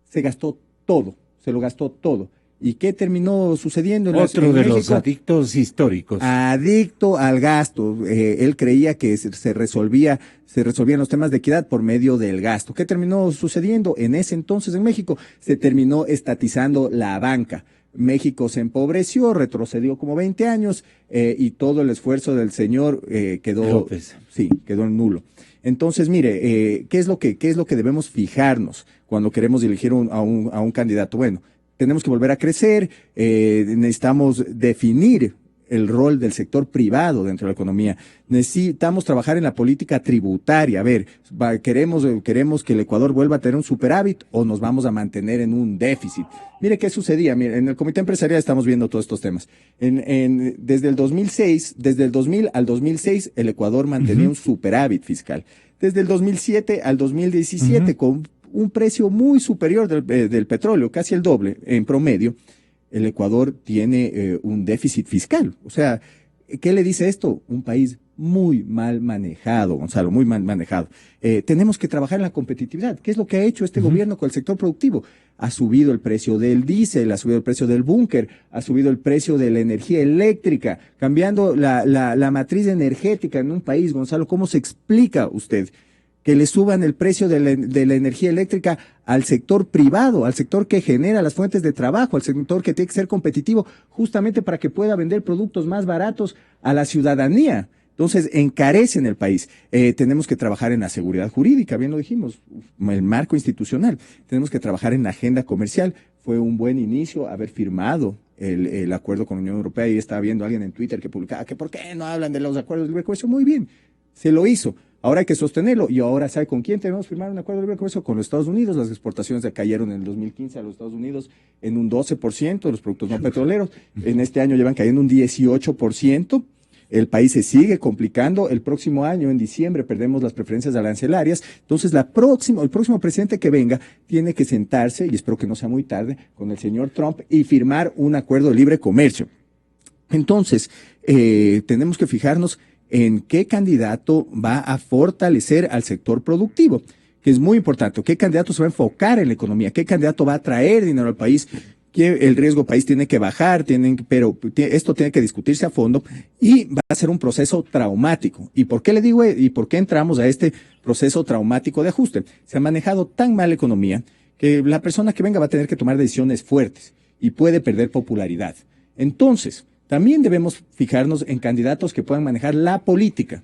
se gastó todo, se lo gastó todo. ¿Y qué terminó sucediendo Otro en de México? los adictos históricos. Adicto al gasto. Él creía que se resolvían los temas de equidad por medio del gasto. ¿Qué terminó sucediendo? En ese entonces en México se terminó estatizando la banca. México se empobreció, retrocedió como 20 años y todo el esfuerzo del señor quedó nulo. Entonces, mire, ¿qué es lo que debemos fijarnos cuando queremos elegir a un candidato? Bueno, tenemos que volver a crecer, necesitamos definir el rol del sector privado dentro de la economía. Necesitamos trabajar en la política tributaria. A ver, queremos que el Ecuador vuelva a tener un superávit o nos vamos a mantener en un déficit. Mire qué sucedía. Mire, en el Comité Empresarial estamos viendo todos estos temas. Desde el 2000 al 2006, el Ecuador mantenía un superávit fiscal. Desde el 2007 al 2017, con un precio muy superior del petróleo, casi el doble en promedio, el Ecuador tiene un déficit fiscal. O sea, ¿qué le dice esto? Un país muy mal manejado, Gonzalo, muy mal manejado. Tenemos que trabajar en la competitividad. ¿Qué es lo que ha hecho este gobierno con el sector productivo? Ha subido el precio del diésel, ha subido el precio del búnker, ha subido el precio de la energía eléctrica, cambiando la matriz energética en un país. Gonzalo, ¿cómo se explica usted que le suban el precio de la energía eléctrica al sector privado, al sector que genera las fuentes de trabajo, al sector que tiene que ser competitivo justamente para que pueda vender productos más baratos a la ciudadanía? Entonces, encarecen el país. Tenemos que trabajar en la seguridad jurídica, bien lo dijimos, el marco institucional. Tenemos que trabajar en la agenda comercial. Fue un buen inicio haber firmado el acuerdo con la Unión Europea, y estaba viendo a alguien en Twitter que publicaba que ¿por qué no hablan de los acuerdos de libre comercio? Muy bien, se lo hizo. Ahora hay que sostenerlo. Y ahora, ¿sabe con quién tenemos que firmar un acuerdo de libre comercio? Con los Estados Unidos. Las exportaciones cayeron en el 2015 a los Estados Unidos en un 12% de los productos no petroleros. En este año llevan cayendo un 18%. El país se sigue complicando. El próximo año, en diciembre, perdemos las preferencias arancelarias. Entonces, el próximo presidente que venga tiene que sentarse, y espero que no sea muy tarde, con el señor Trump y firmar un acuerdo de libre comercio. Entonces, tenemos que fijarnos en qué candidato va a fortalecer al sector productivo, que es muy importante. ¿Qué candidato se va a enfocar en la economía? ¿Qué candidato va a traer dinero al país? Que el riesgo país tiene que bajar, pero esto tiene que discutirse a fondo y va a ser un proceso traumático. ¿Y por qué le digo y por qué entramos a este proceso traumático de ajuste? Se ha manejado tan mal la economía que la persona que venga va a tener que tomar decisiones fuertes y puede perder popularidad. Entonces, también debemos fijarnos en candidatos que puedan manejar la política.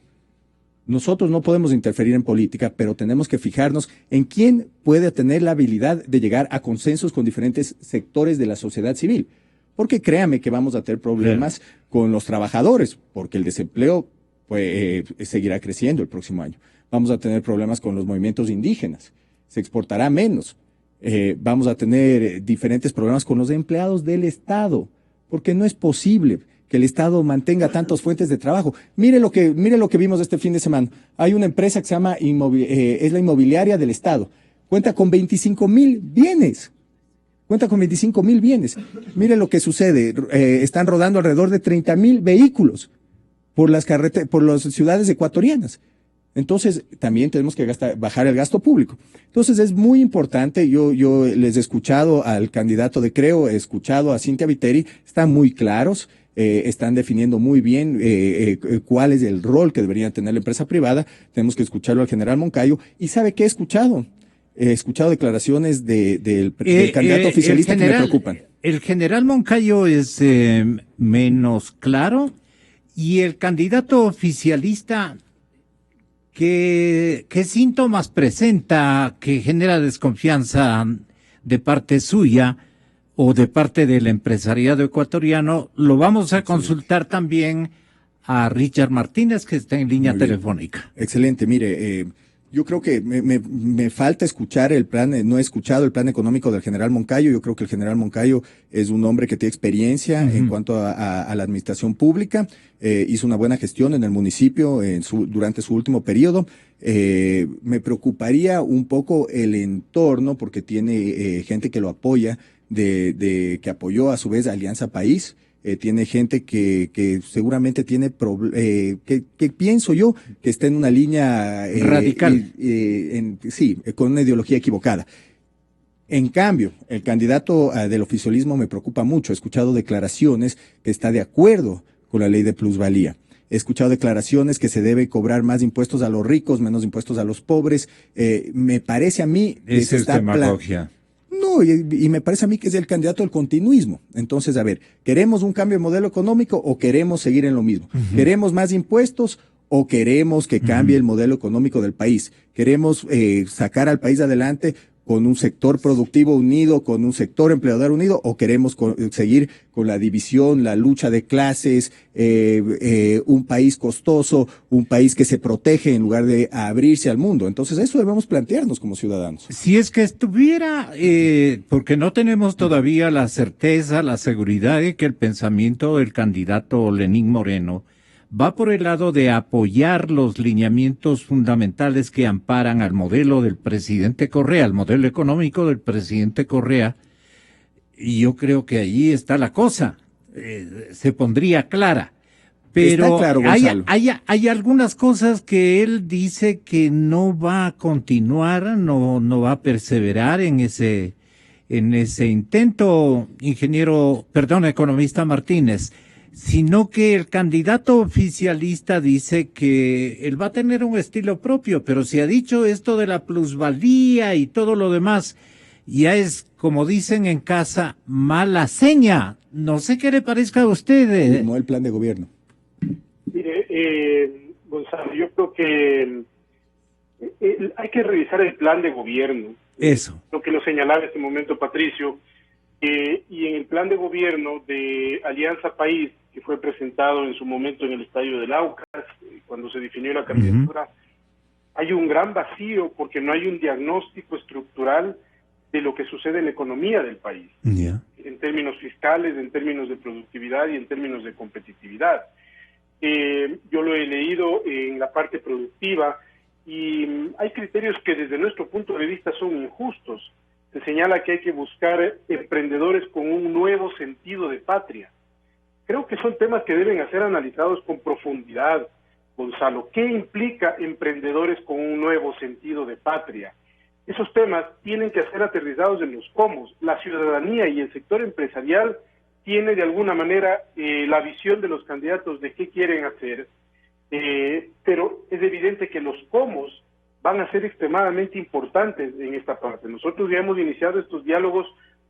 Nosotros no podemos interferir en política, pero tenemos que fijarnos en quién puede tener la habilidad de llegar a consensos con diferentes sectores de la sociedad civil. Porque créame que vamos a tener problemas con los trabajadores, porque el desempleo seguirá creciendo el próximo año. Vamos a tener problemas con los movimientos indígenas, se exportará menos. Vamos a tener diferentes problemas con los empleados del Estado, porque no es posible que el Estado mantenga tantas fuentes de trabajo. Mire lo que vimos este fin de semana. Hay una empresa que se llama es la inmobiliaria del Estado. Cuenta con 25,000 bienes. Mire lo que sucede. Están rodando alrededor de 30,000 vehículos por las ciudades ecuatorianas. Entonces, también tenemos que bajar el gasto público. Entonces, es muy importante. Yo les he escuchado al candidato de Creo, he escuchado a Cintia Viteri, están muy claros, están definiendo muy bien cuál es el rol que debería tener la empresa privada. Tenemos que escucharlo al general Moncayo. ¿Y sabe qué he escuchado? He escuchado declaraciones del candidato oficialista que me preocupan. El general Moncayo es menos claro, y el candidato oficialista, ¿qué síntomas presenta que genera desconfianza de parte suya o de parte del empresariado ecuatoriano? Lo vamos a consultar también a Richard Martínez, que está en línea telefónica. Excelente, mire, yo creo que me falta escuchar el plan, no he escuchado el plan económico del general Moncayo. Yo creo que el general Moncayo es un hombre que tiene experiencia en cuanto a la administración pública, hizo una buena gestión en el municipio durante su último periodo. Me preocuparía un poco el entorno, porque tiene gente que lo apoya, que apoyó a su vez a Alianza País. Tiene gente que seguramente tiene que pienso yo que está en una línea radical, con una ideología equivocada. En cambio, el candidato del oficialismo me preocupa mucho. He escuchado declaraciones que está de acuerdo con la ley de plusvalía. He escuchado declaraciones que se debe cobrar más impuestos a los ricos, menos impuestos a los pobres. Me parece a mí que Esa es demagogia. No, y me parece a mí que es el candidato del continuismo. Entonces, a ver, ¿queremos un cambio de modelo económico o queremos seguir en lo mismo? ¿Queremos más impuestos o queremos que cambie el modelo económico del país? ¿Queremos sacar al país adelante con un sector productivo unido, con un sector empleador unido, o queremos seguir con la división, la lucha de clases, un país costoso, un país que se protege en lugar de abrirse al mundo? Entonces eso debemos plantearnos como ciudadanos. Si es que estuviera, porque no tenemos todavía la certeza, la seguridad de que el pensamiento del candidato Lenín Moreno va por el lado de apoyar los lineamientos fundamentales que amparan al modelo del presidente Correa, al modelo económico del presidente Correa, y yo creo que allí está la cosa, se pondría clara. Pero está claro, Gonzalo. hay algunas cosas que él dice que no va a continuar, no va a perseverar en ese intento, economista Martínez, sino que el candidato oficialista dice que él va a tener un estilo propio, pero se ha dicho esto de la plusvalía y todo lo demás, ya es, como dicen en casa, mala seña. No sé qué le parezca a usted. Como el plan de gobierno. Mire, Gonzalo, yo creo que hay que revisar el plan de gobierno. Eso. Lo que lo señalaba en este momento Patricio, y en el plan de gobierno de Alianza País, que fue presentado en su momento en el Estadio del Aucas, cuando se definió la candidatura, hay un gran vacío porque no hay un diagnóstico estructural de lo que sucede en la economía del país, en términos fiscales, en términos de productividad y en términos de competitividad. Yo lo he leído en la parte productiva y hay criterios que desde nuestro punto de vista son injustos. Se señala que hay que buscar emprendedores con un nuevo sentido de patria. Creo que son temas que deben ser analizados con profundidad, Gonzalo. ¿Qué implica emprendedores con un nuevo sentido de patria? Esos temas tienen que ser aterrizados en los cómo. La ciudadanía y el sector empresarial tiene de alguna manera la visión de los candidatos de qué quieren hacer, pero es evidente que los cómo van a ser extremadamente importantes en esta parte. Nosotros ya hemos iniciado estos diálogos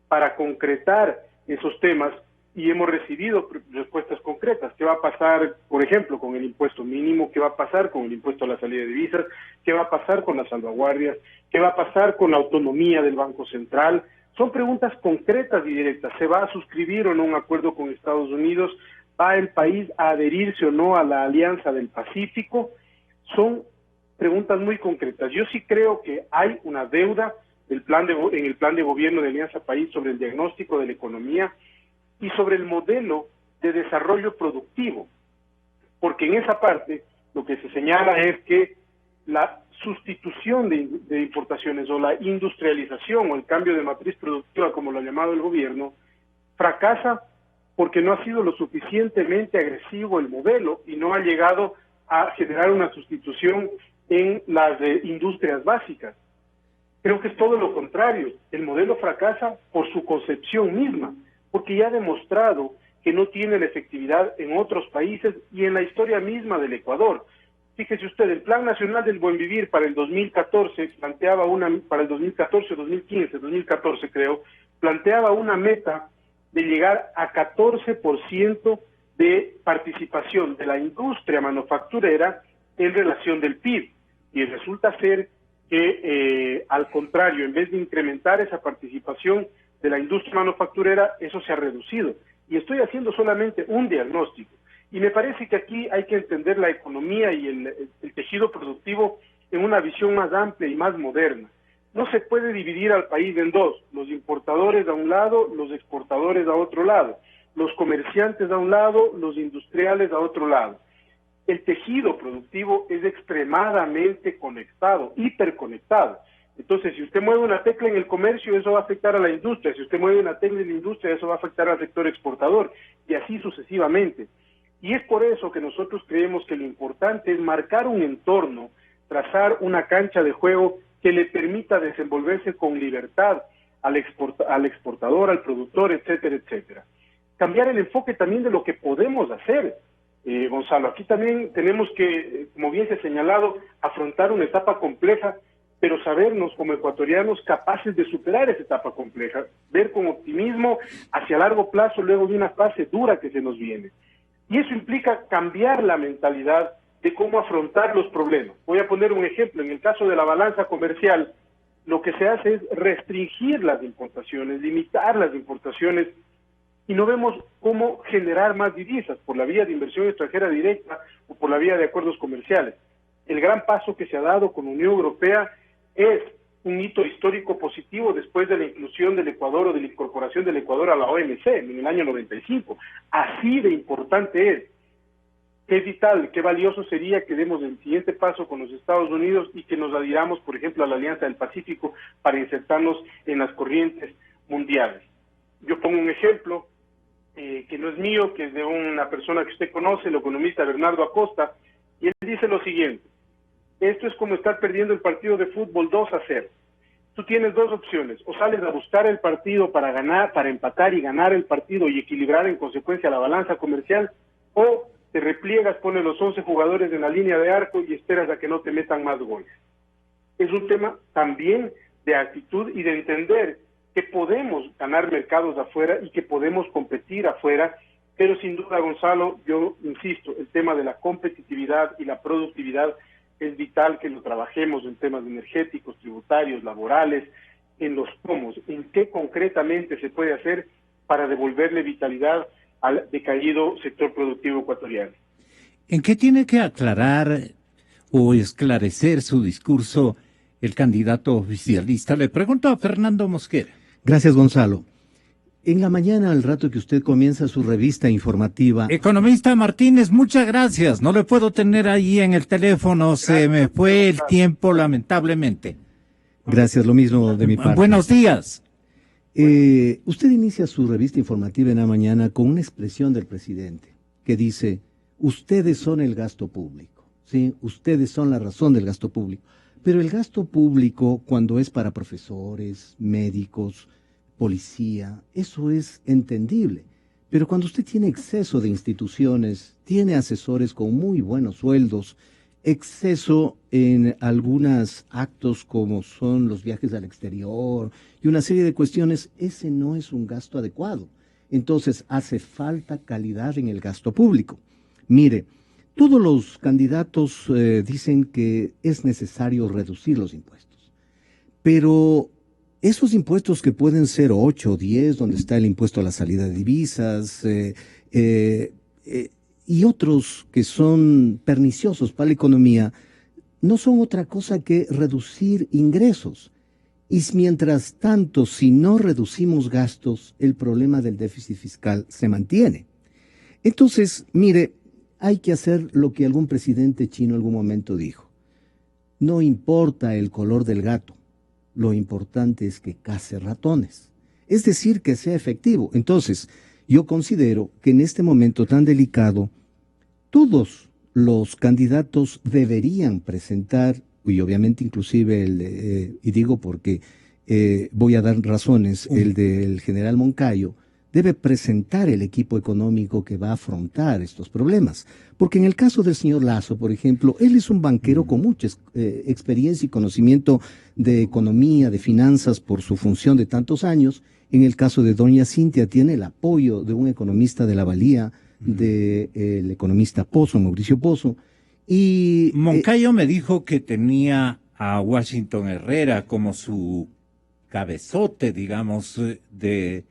para concretar esos temas y hemos recibido respuestas concretas. ¿Qué va a pasar, por ejemplo, con el impuesto mínimo? ¿Qué va a pasar con el impuesto a la salida de divisas? ¿Qué va a pasar con las salvaguardias? ¿Qué va a pasar con la autonomía del Banco Central? Son preguntas concretas y directas. ¿Se va a suscribir o no un acuerdo con Estados Unidos? ¿Va el país a adherirse o no a la Alianza del Pacífico? Son preguntas muy concretas. Yo sí creo que hay una deuda en el plan de gobierno de Alianza País sobre el diagnóstico de la economía y sobre el modelo de desarrollo productivo, porque en esa parte lo que se señala es que la sustitución de importaciones o la industrialización o el cambio de matriz productiva, como lo ha llamado el gobierno, fracasa porque no ha sido lo suficientemente agresivo el modelo y no ha llegado a generar una sustitución en las industrias básicas. Creo que es todo lo contrario. El modelo fracasa por su concepción misma, porque ya ha demostrado que no tiene la efectividad en otros países y en la historia misma del Ecuador. Fíjese usted, el Plan Nacional del Buen Vivir para el 2014 planteaba para el 2014, 2015, 2014 creo, planteaba una meta de llegar a 14% de participación de la industria manufacturera en relación del PIB. Y resulta ser que, al contrario, en vez de incrementar esa participación de la industria manufacturera, eso se ha reducido. Y estoy haciendo solamente un diagnóstico. Y me parece que aquí hay que entender la economía y el tejido productivo en una visión más amplia y más moderna. No se puede dividir al país en dos: los importadores a un lado, los exportadores a otro lado, los comerciantes a un lado, los industriales a otro lado. El tejido productivo es extremadamente conectado, hiperconectado. Entonces, si usted mueve una tecla en el comercio, eso va a afectar a la industria. Si usted mueve una tecla en la industria, eso va a afectar al sector exportador, y así sucesivamente. Y es por eso que nosotros creemos que lo importante es marcar un entorno, trazar una cancha de juego que le permita desenvolverse con libertad al exportador, al productor, etcétera, etcétera. Cambiar el enfoque también de lo que podemos hacer, Gonzalo. Aquí también tenemos que, como bien se ha señalado, afrontar una etapa compleja, pero sabernos como ecuatorianos capaces de superar esa etapa compleja, ver con optimismo hacia largo plazo luego de una fase dura que se nos viene. Y eso implica cambiar la mentalidad de cómo afrontar los problemas. Voy a poner un ejemplo. En el caso de la balanza comercial, lo que se hace es restringir las importaciones, limitar las importaciones, y no vemos cómo generar más divisas por la vía de inversión extranjera directa o por la vía de acuerdos comerciales. El gran paso que se ha dado con la Unión Europea es un hito histórico positivo después de la inclusión del Ecuador o de la incorporación del Ecuador a la OMC en el año 95. Así de importante es. Qué vital, qué valioso sería que demos el siguiente paso con los Estados Unidos y que nos adhiramos, por ejemplo, a la Alianza del Pacífico para insertarnos en las corrientes mundiales. Yo pongo un ejemplo que no es mío, que es de una persona que usted conoce, el economista Bernardo Acosta, y él dice lo siguiente: esto es como estar perdiendo el partido de fútbol 2-0. Tú tienes dos opciones: o sales a buscar el partido para ganar, para empatar y ganar el partido y equilibrar en consecuencia la balanza comercial, o te repliegas, pones los 11 jugadores en la línea de arco y esperas a que no te metan más goles. Es un tema también de actitud y de entender que podemos ganar mercados afuera y que podemos competir afuera, pero sin duda, Gonzalo, yo insisto, el tema de la competitividad y la productividad es vital que lo trabajemos en temas energéticos, tributarios, laborales, en los cómo, en qué concretamente se puede hacer para devolverle vitalidad al decaído sector productivo ecuatoriano. ¿En qué tiene que aclarar o esclarecer su discurso el candidato oficialista? Le pregunto a Fernando Mosquera. Gracias, Gonzalo. En la mañana, al rato que usted comienza su revista informativa... Economista Martínez, muchas gracias. No le puedo tener ahí en el teléfono. Se me fue el tiempo, lamentablemente. Gracias, lo mismo de mi parte. Buenos días. Usted inicia su revista informativa en la mañana con una expresión del presidente que dice: ustedes son el gasto público, ¿sí? Ustedes son la razón del gasto público. Pero el gasto público, cuando es para profesores, médicos, policía, eso es entendible. Pero cuando usted tiene exceso de instituciones, tiene asesores con muy buenos sueldos, exceso en algunos actos como son los viajes al exterior y una serie de cuestiones, ese no es un gasto adecuado. Entonces hace falta calidad en el gasto público. Mire, todos los candidatos dicen que es necesario reducir los impuestos, pero esos impuestos que pueden ser 8 o 10, donde está el impuesto a la salida de divisas, y otros que son perniciosos para la economía, no son otra cosa que reducir ingresos. Y mientras tanto, si no reducimos gastos, el problema del déficit fiscal se mantiene. Entonces, mire, hay que hacer lo que algún presidente chino en algún momento dijo: no importa el color del gato, lo importante es que case ratones. Es decir, que sea efectivo. Entonces, yo considero que en este momento tan delicado, todos los candidatos deberían presentar, y obviamente inclusive y digo porque voy a dar razones, el del general Moncayo, debe presentar el equipo económico que va a afrontar estos problemas. Porque en el caso del señor Lasso, por ejemplo, él es un banquero con mucha experiencia y conocimiento de economía, de finanzas, por su función de tantos años. En el caso de doña Cintia, tiene el apoyo de un economista de la Valía, del economista Pozo, Mauricio Pozo. Y Moncayo me dijo que tenía a Washington Herrera como su cabezote, digamos, del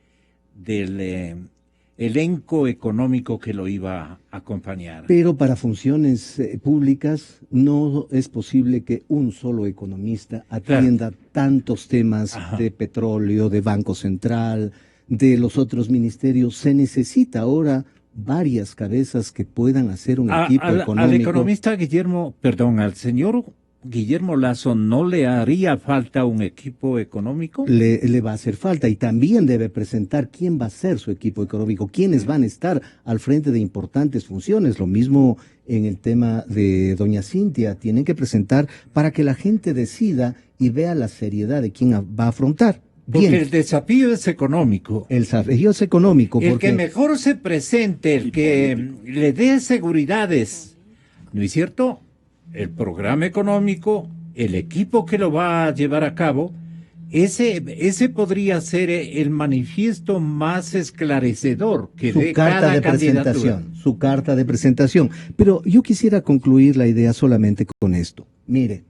elenco económico que lo iba a acompañar. Pero para funciones públicas no es posible que un solo economista atienda tantos temas de petróleo, de Banco Central, de los otros ministerios. Se necesita ahora varias cabezas que puedan hacer un equipo económico. Al economista al señor Guillermo Lasso, ¿no le haría falta un equipo económico? Le va a hacer falta, y también debe presentar quién va a ser su equipo económico, quiénes van a estar al frente de importantes funciones. Lo mismo en el tema de doña Cintia, tienen que presentar para que la gente decida y vea la seriedad de quién va a afrontar. Porque Bien. el desafío es económico. El desafío es económico. El porque que mejor se presente, el que le dé seguridades, ¿no es cierto? El programa económico, el equipo que lo va a llevar a cabo, ese podría ser el manifiesto más esclarecedor que su dé carta cada de candidatura. presentación, su carta de presentación. Pero yo quisiera concluir la idea solamente con esto. Mire,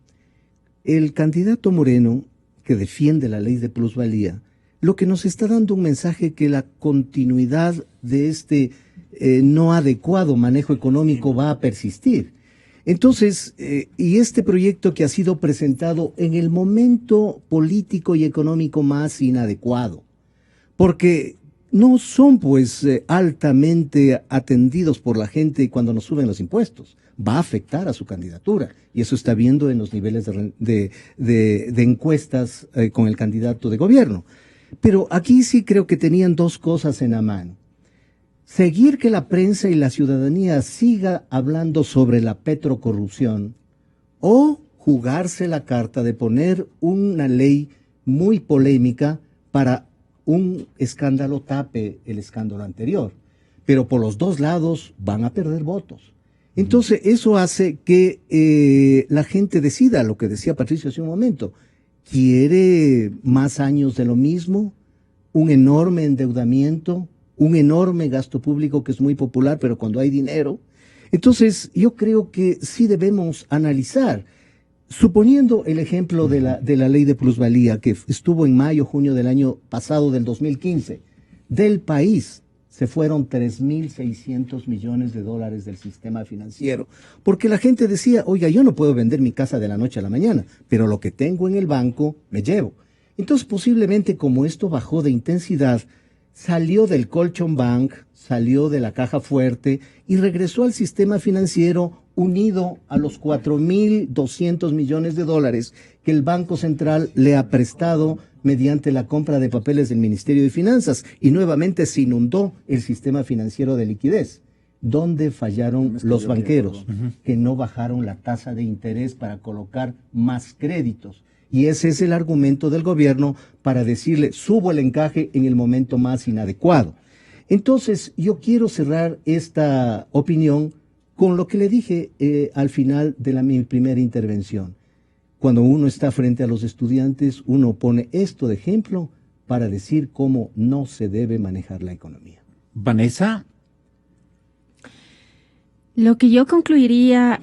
el candidato Moreno, que defiende la ley de plusvalía, lo que nos está dando un mensaje que la continuidad de este no adecuado manejo económico va a persistir. Entonces, y este proyecto que ha sido presentado en el momento político y económico más inadecuado, porque no son pues altamente atendidos por la gente cuando nos suben los impuestos. Va a afectar a su candidatura y eso está viendo en los niveles de encuestas con el candidato de gobierno. Pero aquí sí creo que tenían dos cosas en la mano. Seguir que la prensa y la ciudadanía siga hablando sobre la petrocorrupción o jugarse la carta de poner una ley muy polémica para un escándalo tape el escándalo anterior. Pero por los dos lados van a perder votos. Entonces eso hace que la gente decida lo que decía Patricio hace un momento. ¿Quiere más años de lo mismo? ¿Un enorme endeudamiento? ¿Un enorme gasto público que es muy popular, pero cuando hay dinero? Entonces yo creo que sí debemos analizar. Suponiendo el ejemplo de la ley de plusvalía que estuvo en mayo, junio del año pasado, del 2015, del país se fueron 3.600 millones de dólares del sistema financiero, porque la gente decía, oiga, yo no puedo vender mi casa de la noche a la mañana, pero lo que tengo en el banco me llevo. Entonces posiblemente como esto bajó de intensidad, salió del Colchón Bank, salió de la Caja Fuerte y regresó al sistema financiero unido a los 4.200 millones de dólares que el Banco Central le ha prestado mediante la compra de papeles del Ministerio de Finanzas y nuevamente se inundó el sistema financiero de liquidez. ¿Dónde fallaron los banqueros? Que no bajaron la tasa de interés para colocar más créditos. Y ese es el argumento del gobierno para decirle, subo el encaje en el momento más inadecuado. Entonces, yo quiero cerrar esta opinión con lo que le dije al final de mi primera intervención. Cuando uno está frente a los estudiantes, uno pone esto de ejemplo para decir cómo no se debe manejar la economía. Vanessa. Lo que yo concluiría,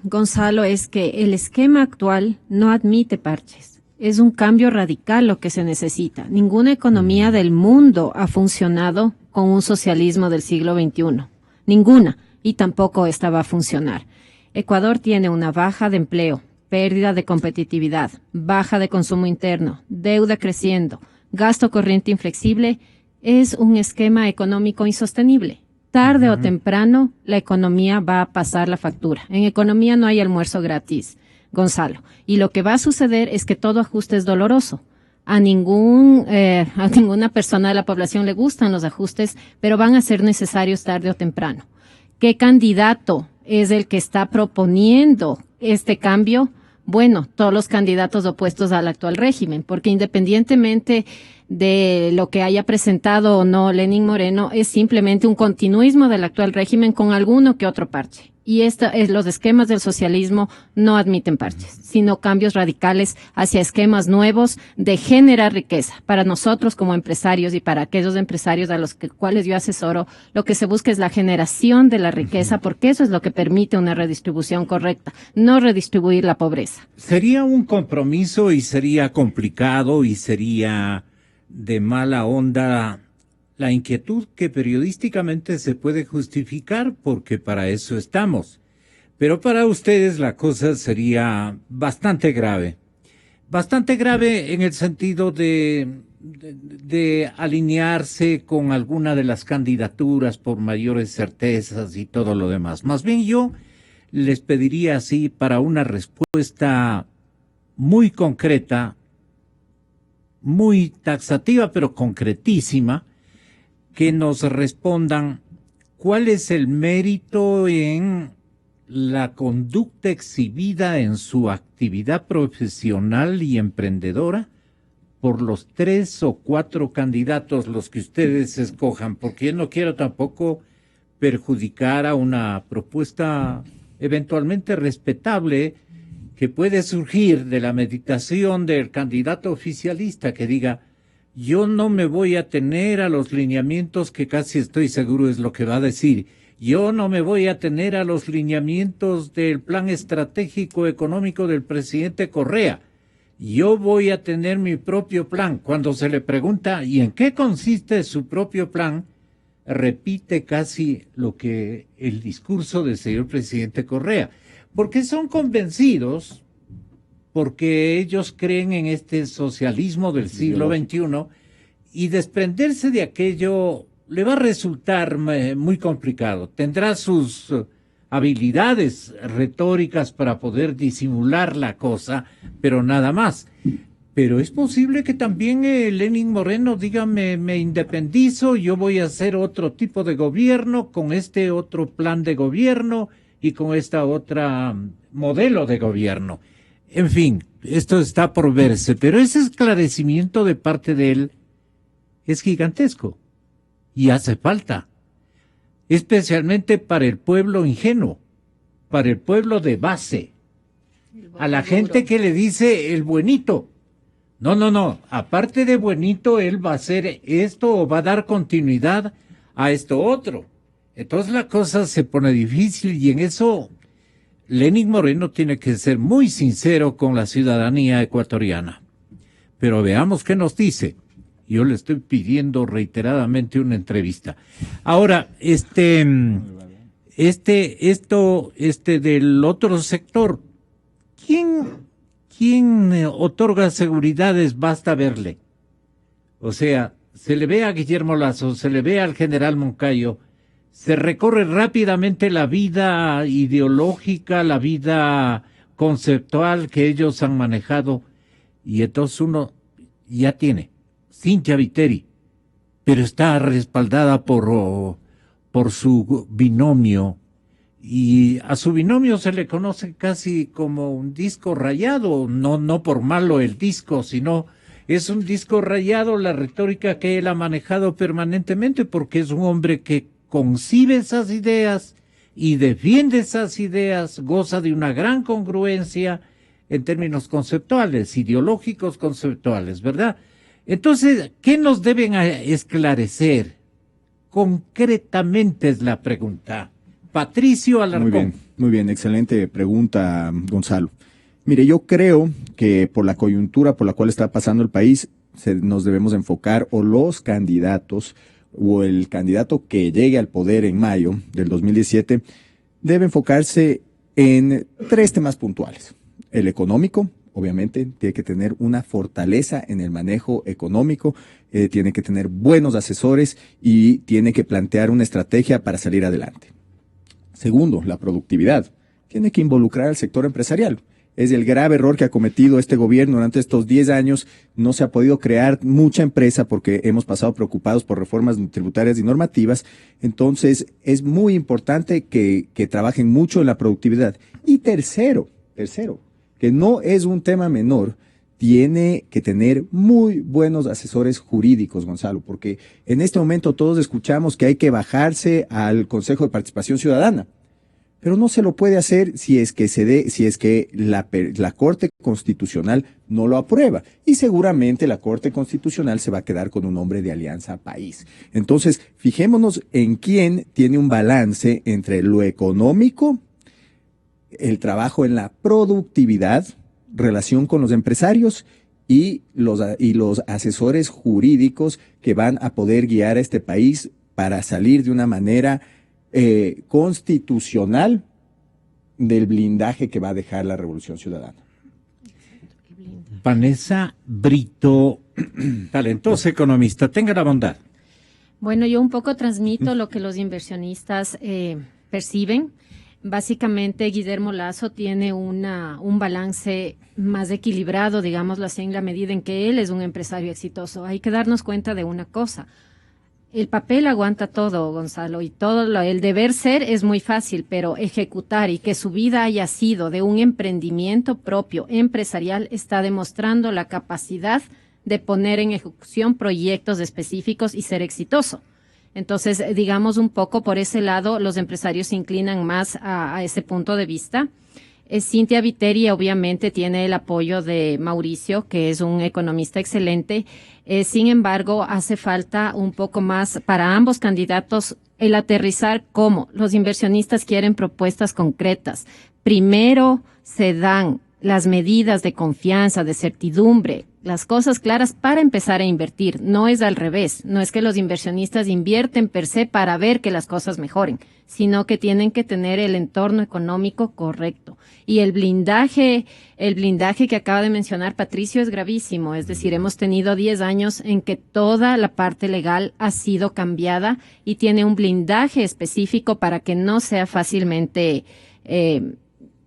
Gonzalo, es que el esquema actual no admite parches. Es un cambio radical lo que se necesita. Ninguna economía del mundo ha funcionado con un socialismo del siglo XXI. Ninguna. Y tampoco esta va a funcionar. Ecuador tiene una baja de empleo, pérdida de competitividad, baja de consumo interno, deuda creciendo, gasto corriente inflexible. Es un esquema económico insostenible. Tarde o temprano, la economía va a pasar la factura. En economía no hay almuerzo gratis, Gonzalo. Y lo que va a suceder es que todo ajuste es doloroso. A ninguna persona de la población le gustan los ajustes, pero van a ser necesarios tarde o temprano. ¿Qué candidato es el que está proponiendo este cambio? Bueno, todos los candidatos opuestos al actual régimen, porque independientemente de lo que haya presentado o no Lenín Moreno, es simplemente un continuismo del actual régimen con alguno que otro parche. Y los esquemas del socialismo no admiten parches, sino cambios radicales hacia esquemas nuevos de generar riqueza. Para nosotros como empresarios y para aquellos empresarios a los cuales yo asesoro, lo que se busca es la generación de la riqueza, porque eso es lo que permite una redistribución correcta, no redistribuir la pobreza. Sería un compromiso y sería complicado y sería de mala onda la inquietud que periodísticamente se puede justificar porque para eso estamos. Pero para ustedes la cosa sería bastante grave. Bastante grave en el sentido de alinearse con alguna de las candidaturas por mayores certezas y todo lo demás. Más bien yo les pediría así para una respuesta muy concreta, muy taxativa pero concretísima, que nos respondan cuál es el mérito en la conducta exhibida en su actividad profesional y emprendedora por los 3 o 4 candidatos los que ustedes escojan, porque yo no quiero tampoco perjudicar a una propuesta eventualmente respetable que puede surgir de la meditación del candidato oficialista que diga, yo no me voy a atener a los lineamientos que casi estoy seguro es lo que va a decir. Yo no me voy a atener a los lineamientos del plan estratégico económico del presidente Correa. Yo voy a tener mi propio plan. Cuando se le pregunta, ¿y en qué consiste su propio plan?, repite casi lo que el discurso del señor presidente Correa. Porque son convencidos, porque ellos creen en este socialismo del siglo XXI, y desprenderse de aquello le va a resultar muy complicado. Tendrá sus habilidades retóricas para poder disimular la cosa, pero nada más. Pero es posible que también Lenín Moreno diga, me independizo, yo voy a hacer otro tipo de gobierno, con este otro plan de gobierno y con esta otra modelo de gobierno. En fin, esto está por verse, pero ese esclarecimiento de parte de él es gigantesco y hace falta, especialmente para el pueblo ingenuo, para el pueblo de base, a la gente que le dice el buenito. No, aparte de buenito, él va a hacer esto o va a dar continuidad a esto otro. Entonces la cosa se pone difícil y en eso Lenín Moreno tiene que ser muy sincero con la ciudadanía ecuatoriana. Pero veamos qué nos dice. Yo le estoy pidiendo reiteradamente una entrevista. Ahora, del otro sector, ¿quién otorga seguridades? Basta verle. O sea, se le ve a Guillermo Lasso, se le ve al general Moncayo, se recorre rápidamente la vida ideológica, la vida conceptual que ellos han manejado, y entonces uno ya tiene Cynthia Viteri, pero está respaldada por su binomio, y a su binomio se le conoce casi como un disco rayado, no por malo el disco, sino es un disco rayado la retórica que él ha manejado permanentemente, porque es un hombre que concibe esas ideas y defiende esas ideas, goza de una gran congruencia en términos conceptuales, ideológicos conceptuales, ¿verdad? Entonces, ¿qué nos deben esclarecer? Concretamente es la pregunta. Patricio Alarcón. Muy bien, excelente pregunta, Gonzalo. Mire, yo creo que por la coyuntura por la cual está pasando el país, nos debemos enfocar, o los candidatos, o el candidato que llegue al poder en mayo del 2017, debe enfocarse en 3 temas puntuales. El económico, obviamente, tiene que tener una fortaleza en el manejo económico, tiene que tener buenos asesores y tiene que plantear una estrategia para salir adelante. Segundo, la productividad. Tiene que involucrar al sector empresarial. Es el grave error que ha cometido este gobierno durante estos 10 años. No se ha podido crear mucha empresa porque hemos pasado preocupados por reformas tributarias y normativas. Entonces, es muy importante que trabajen mucho en la productividad. Y tercero, que no es un tema menor, tiene que tener muy buenos asesores jurídicos, Gonzalo, porque en este momento todos escuchamos que hay que bajarse al Consejo de Participación Ciudadana, pero no se lo puede hacer si es que la Corte Constitucional no lo aprueba, y seguramente la Corte Constitucional se va a quedar con un nombre de Alianza País. Entonces, fijémonos en quién tiene un balance entre lo económico, el trabajo en la productividad, relación con los empresarios y los asesores jurídicos que van a poder guiar a este país para salir de una manera constitucional del blindaje que va a dejar la Revolución Ciudadana. Vanessa Brito, talentosa economista, tenga la bondad. Bueno, yo un poco transmito lo que los inversionistas perciben. Básicamente, Guillermo Lasso tiene un balance más equilibrado, digámoslo así, en la medida en que él es un empresario exitoso. Hay que darnos cuenta de una cosa. El papel aguanta todo, Gonzalo, y el deber ser es muy fácil, pero ejecutar y que su vida haya sido de un emprendimiento propio, empresarial, está demostrando la capacidad de poner en ejecución proyectos específicos y ser exitoso. Entonces, digamos un poco por ese lado, los empresarios se inclinan más a ese punto de vista. Cintia Viteri obviamente tiene el apoyo de Mauricio, que es un economista excelente. Sin embargo, hace falta un poco más para ambos candidatos el aterrizar cómo los inversionistas quieren propuestas concretas. Primero se dan las medidas de confianza, de certidumbre, las cosas claras para empezar a invertir. No es al revés, no es que los inversionistas invierten per se para ver que las cosas mejoren, sino que tienen que tener el entorno económico correcto. Y el blindaje que acaba de mencionar Patricio es gravísimo, es decir, hemos tenido 10 años en que toda la parte legal ha sido cambiada y tiene un blindaje específico para que no sea fácilmente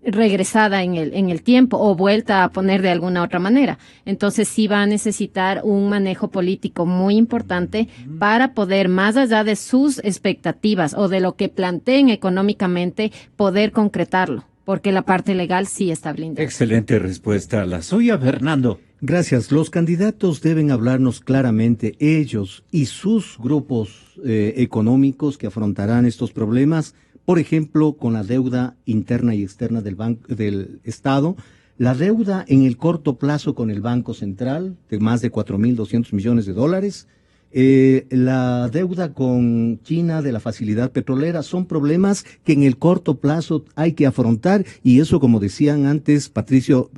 regresada en el tiempo o vuelta a poner de alguna otra manera. Entonces sí va a necesitar un manejo político muy importante para poder, más allá de sus expectativas o de lo que planteen económicamente, poder concretarlo, porque la parte legal sí está blindada. Excelente respuesta. La suya, Fernando. Gracias. Los candidatos deben hablarnos claramente, ellos y sus grupos económicos que afrontarán estos problemas. Por ejemplo, con la deuda interna y externa del Estado, la deuda en el corto plazo con el Banco Central, de más de 4.200 millones de dólares, la deuda con China de la facilidad petrolera, son problemas que en el corto plazo hay que afrontar, y eso, como decían antes, Patricio,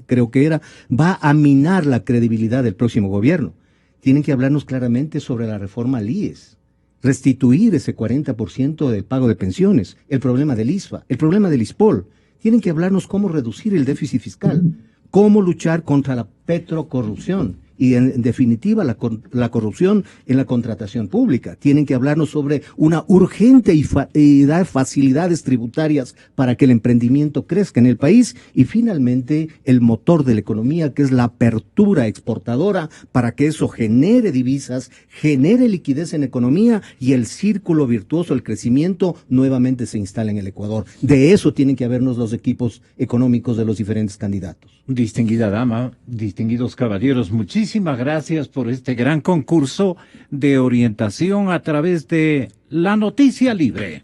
creo que va a minar la credibilidad del próximo gobierno. Tienen que hablarnos claramente sobre la reforma al IES. Restituir ese 40% del pago de pensiones, el problema del ISFA, el problema del ISPOL. Tienen que hablarnos cómo reducir el déficit fiscal, cómo luchar contra la petrocorrupción y, en definitiva, la corrupción en la contratación pública. Tienen que hablarnos sobre una urgente y dar facilidades tributarias para que el emprendimiento crezca en el país, y finalmente el motor de la economía, que es la apertura exportadora, para que eso genere divisas, genere liquidez en la economía y el círculo virtuoso, el crecimiento, nuevamente se instale en el Ecuador. De eso tienen que habernos los equipos económicos de los diferentes candidatos. Distinguida dama, distinguidos caballeros, muchísimas gracias por este gran concurso de orientación a través de La Noticia Libre.